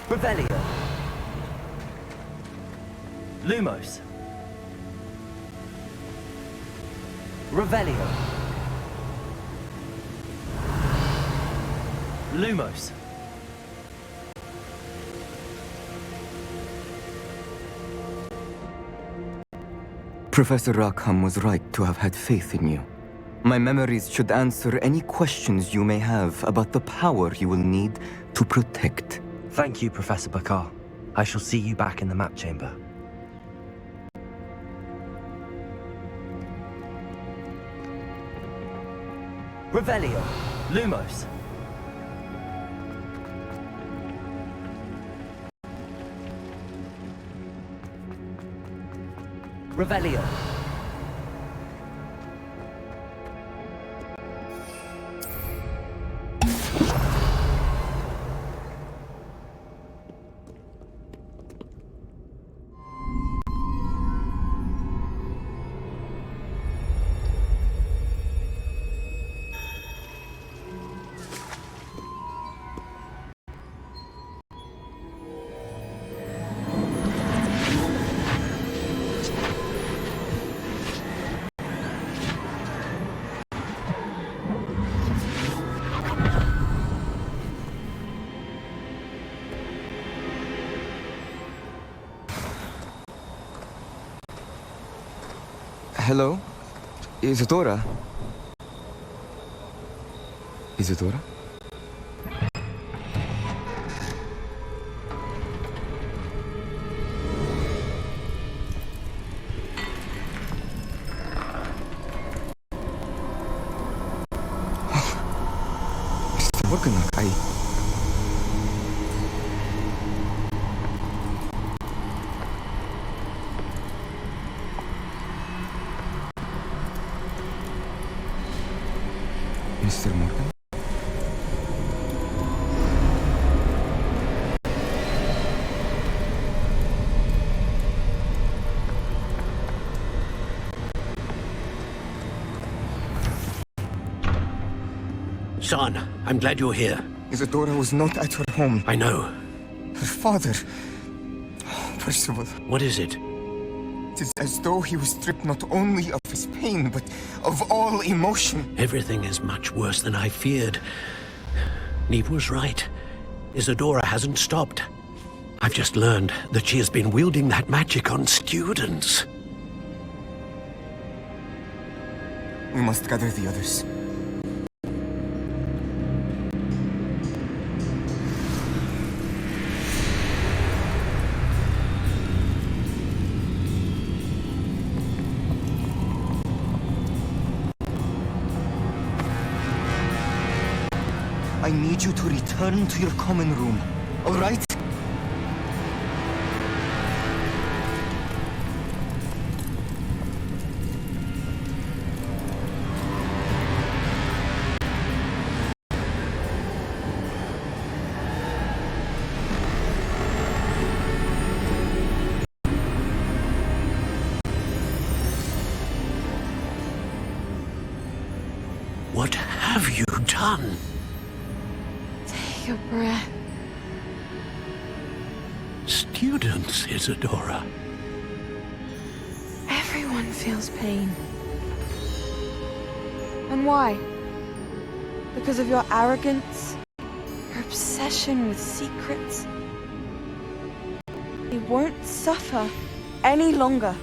Revelio. Lumos. Revelio. Lumos. Professor Rackham was right to have had faith in you. My memories should answer any questions you may have about the power you will need to protect. Thank you, Professor Bakar. I shall see you back in the map chamber. Revelio. Lumos. Revelio. Hello? Isadora? Isadora? Huwag ka na, Kai. Mr. Morgan? Son, I'm glad you're here. Isadora was not at her home. I know. Her father... Percival. What is it? It is as though he was stripped not only of his pain, but of all emotion. Everything is much worse than I feared. Neve was right. Isadora hasn't stopped. I've just learned that she has been wielding that magic on students. We must gather the others. I need you to return to your common room, all right? What have you done? Take a breath. Students, Isadora. Everyone feels pain. And why? Because of your arrogance? Your obsession with secrets? He won't suffer any longer.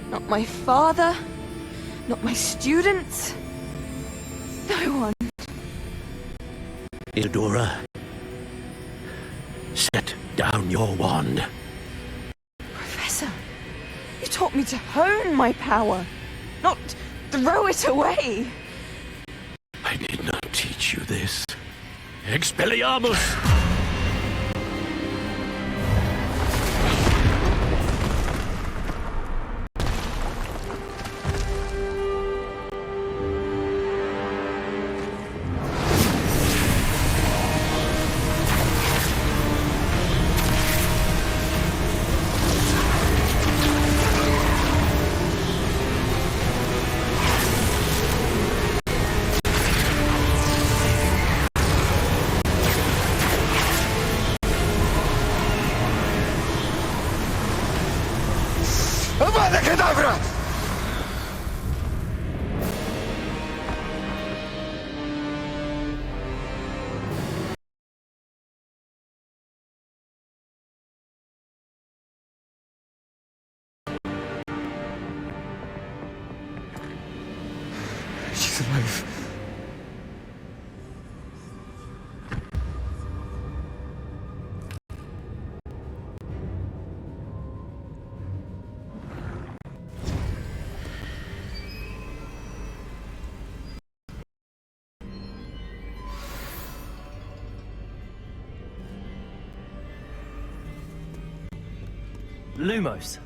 Not my father, not my students, no one. Isadora, set down your wand. Professor, you taught me to hone my power, not throw it away. I did not teach you this. Expelliarmus! She's alive. Lumos.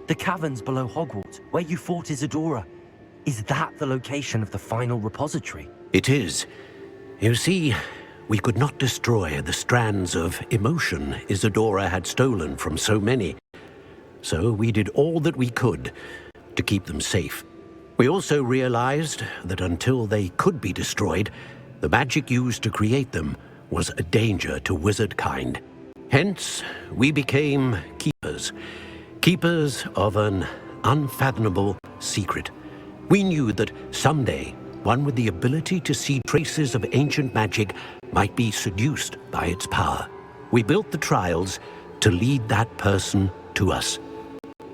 The caverns below Hogwarts, where you fought Isadora. Is that the location of the final repository? It is. You see, we could not destroy the strands of emotion Isadora had stolen from so many. So we did all that we could to keep them safe. We also realized that until they could be destroyed, the magic used to create them was a danger to wizard kind. Hence, we became keepers. Keepers of an unfathomable secret. We knew that someday, one with the ability to see traces of ancient magic might be seduced by its power. We built the trials to lead that person to us,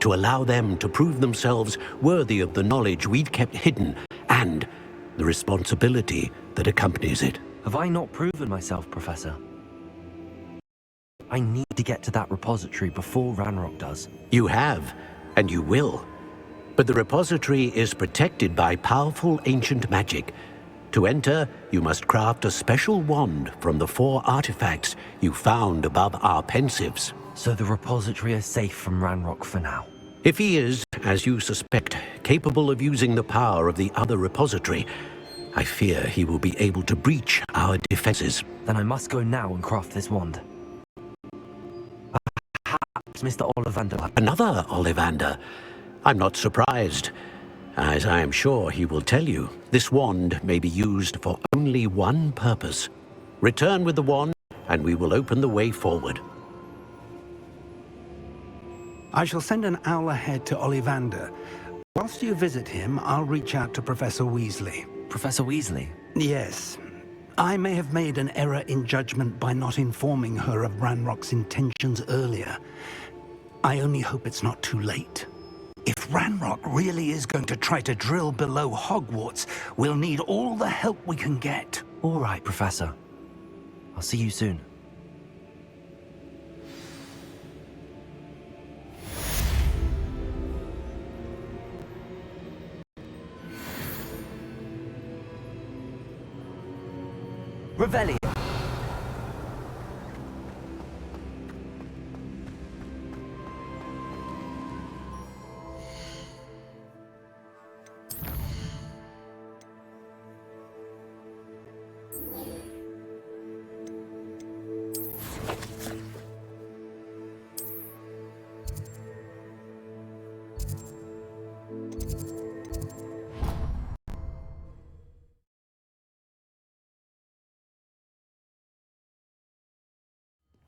to allow them to prove themselves worthy of the knowledge we'd kept hidden and the responsibility that accompanies it. Have I not proven myself, Professor? I need to get to that repository before Ranrock does. You have, and you will. But the repository is protected by powerful ancient magic. To enter, you must craft a special wand from the 4 artifacts you found above our pensives. So the repository is safe from Ranrock for now? If he is, as you suspect, capable of using the power of the other repository, I fear he will be able to breach our defenses. Then I must go now and craft this wand. Perhaps Mr. Ollivander. Another Ollivander? I'm not surprised. As I am sure he will tell you, this wand may be used for only one purpose. Return with the wand, and we will open the way forward. I shall send an owl ahead to Ollivander. Whilst you visit him, I'll reach out to Professor Weasley. Professor Weasley? Yes. I may have made an error in judgment by not informing her of Ranrock's intentions earlier. I only hope it's not too late. If Ranrock really is going to try to drill below Hogwarts, we'll need all the help we can get. All right, Professor. I'll see you soon. Revelio.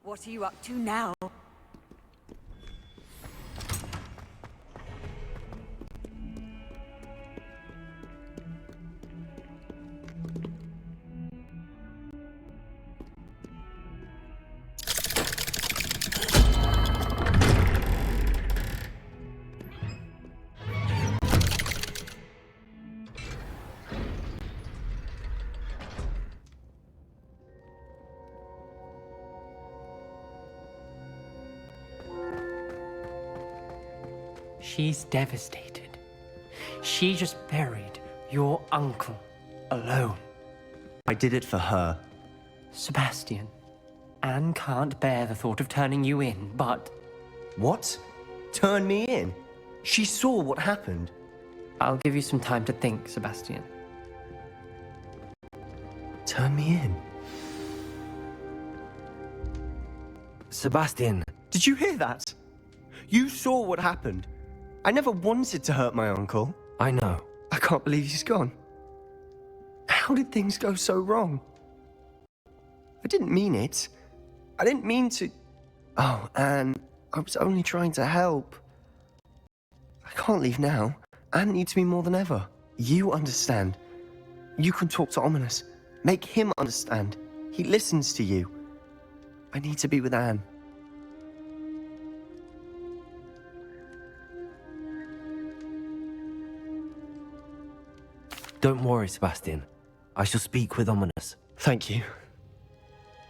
What are you up to now? She's devastated. She just buried your uncle alone. I did it for her. Sebastian, Anne can't bear the thought of turning you in, but... What? Turn me in? She saw what happened. I'll give you some time to think, Sebastian. Turn me in? Sebastian. Did you hear that? You saw what happened. I never wanted to hurt my uncle. I know. I can't believe he's gone. How did things go so wrong? I didn't mean it. I didn't mean to... Oh, Anne, I was only trying to help. I can't leave now. Anne needs me more than ever. You understand. You can talk to Ominous. Make him understand. He listens to you. I need to be with Anne. Don't worry, Sebastian. I shall speak with Ominous. Thank you.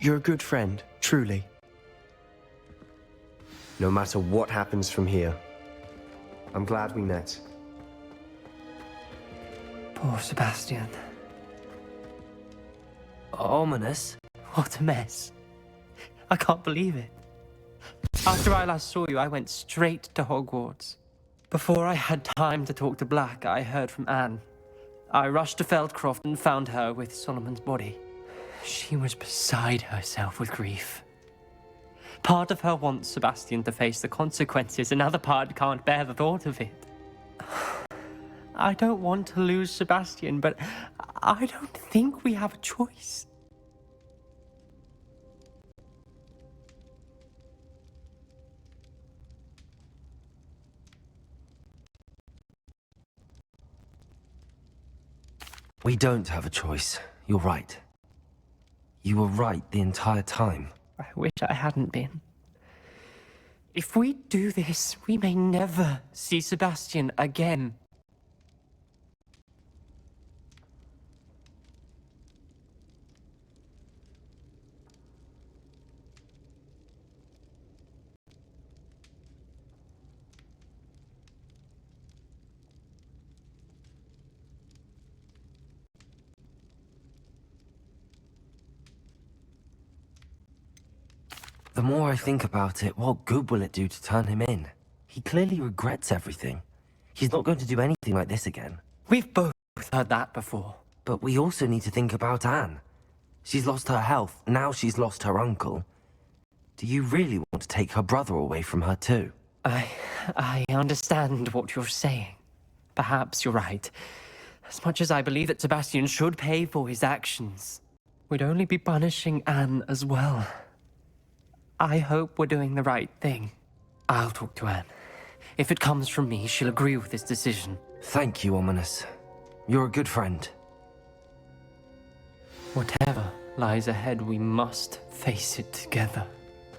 You're a good friend, truly. No matter what happens from here, I'm glad we met. Poor Sebastian. Ominous? What a mess. I can't believe it. After I last saw you, I went straight to Hogwarts. Before I had time to talk to Black, I heard from Anne. I rushed to Feldcroft and found her with Solomon's body. She was beside herself with grief. Part of her wants Sebastian to face the consequences, another part can't bear the thought of it. I don't want to lose Sebastian, but I don't think we have a choice. We don't have a choice. You're right. You were right the entire time. I wish I hadn't been. If we do this, we may never see Sebastian again. The more I think about it, what good will it do to turn him in? He clearly regrets everything. He's not going to do anything like this again. We've both heard that before. But we also need to think about Anne. She's lost her health, now she's lost her uncle. Do you really want to take her brother away from her too? I understand what you're saying. Perhaps you're right. As much as I believe that Sebastian should pay for his actions, we'd only be punishing Anne as well. I hope we're doing the right thing. I'll talk to Anne. If it comes from me, she'll agree with this decision. Thank you, Ominous. You're a good friend. Whatever lies ahead, we must face it together.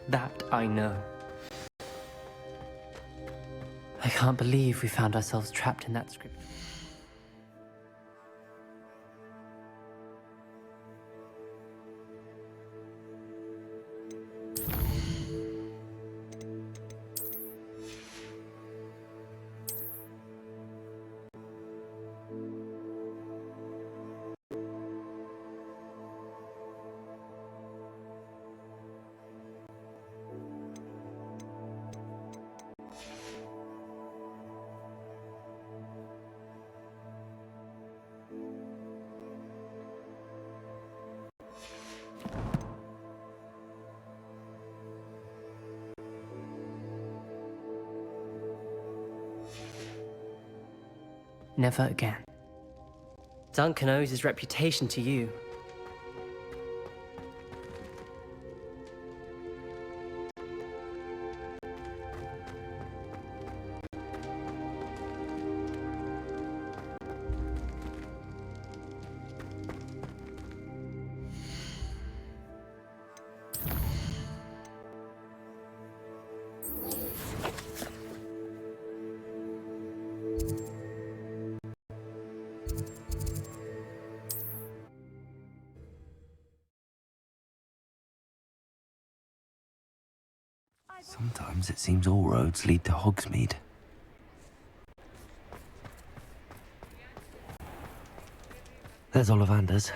That I know. I can't believe we found ourselves trapped in that script. Never again. Jay1nca owes his reputation to you. Sometimes it seems all roads lead to Hogsmeade. There's Ollivander's.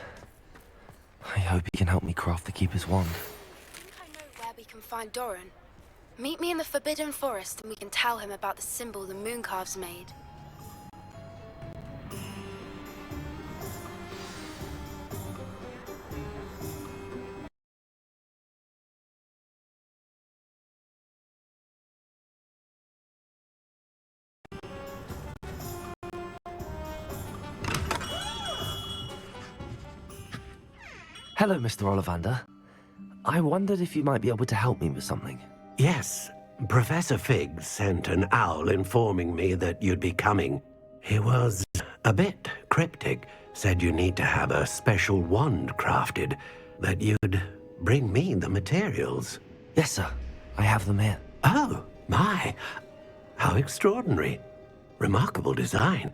I hope he can help me craft the Keeper's wand. I think I know where we can find Doran. Meet me in the Forbidden Forest and we can tell him about the symbol the Mooncalves made. Hello, Mr. Ollivander. I wondered if you might be able to help me with something. Yes, Professor Fig sent an owl informing me that you'd be coming. He was a bit cryptic, said you need to have a special wand crafted, that you'd bring me the materials. Yes, sir. I have them here. Oh, my. How extraordinary. Remarkable design.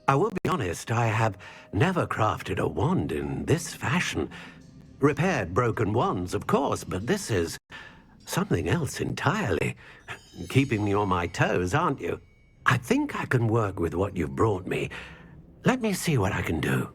I will be honest, I have never crafted a wand in this fashion. Repaired broken wands, of course, but this is something else entirely. Keeping me on my toes, aren't you? I think I can work with what you've brought me. Let me see what I can do.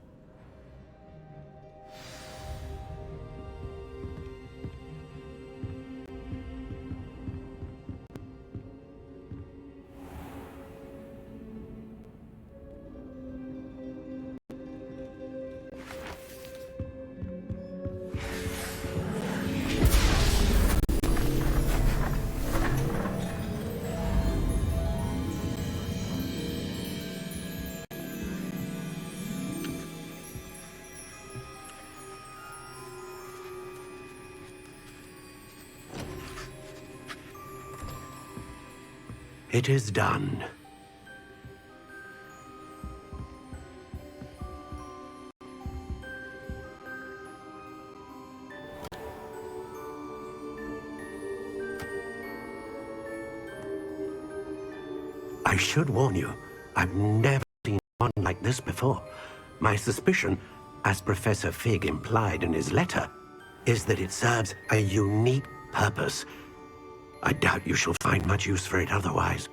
It is done. I should warn you, I've never seen one like this before. My suspicion, as Professor Fig implied in his letter, is that it serves a unique purpose. I doubt you shall find much use for it otherwise.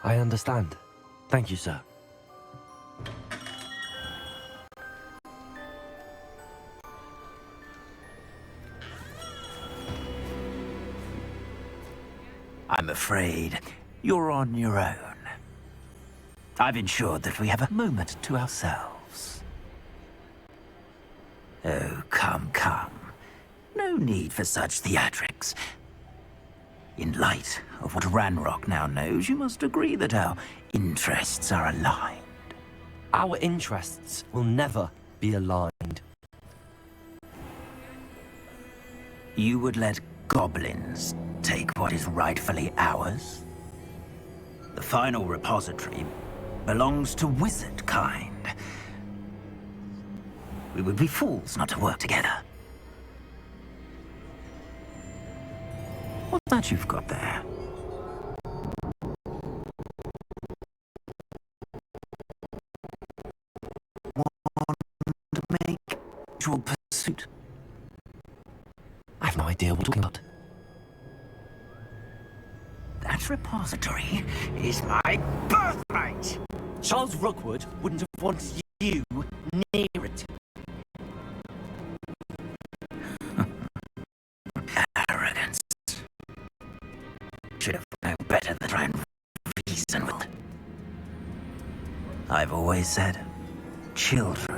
I understand. Thank you, sir. I'm afraid you're on your own. I've ensured that we have a moment to ourselves. Oh, come, come. No need for such theatrics. In light of what Ranrock now knows, you must agree that our interests are aligned. Our interests will never be aligned. You would let goblins take what is rightfully ours? The final repository belongs to wizard kind. We would be fools not to work together. What's that you've got there? Want to make your pursuit? I have no idea what you're talking about. That repository is my birthright! Charles Rookwood wouldn't have wanted you near it. Arrogance. Should have known better than try and reason with. I've always said, children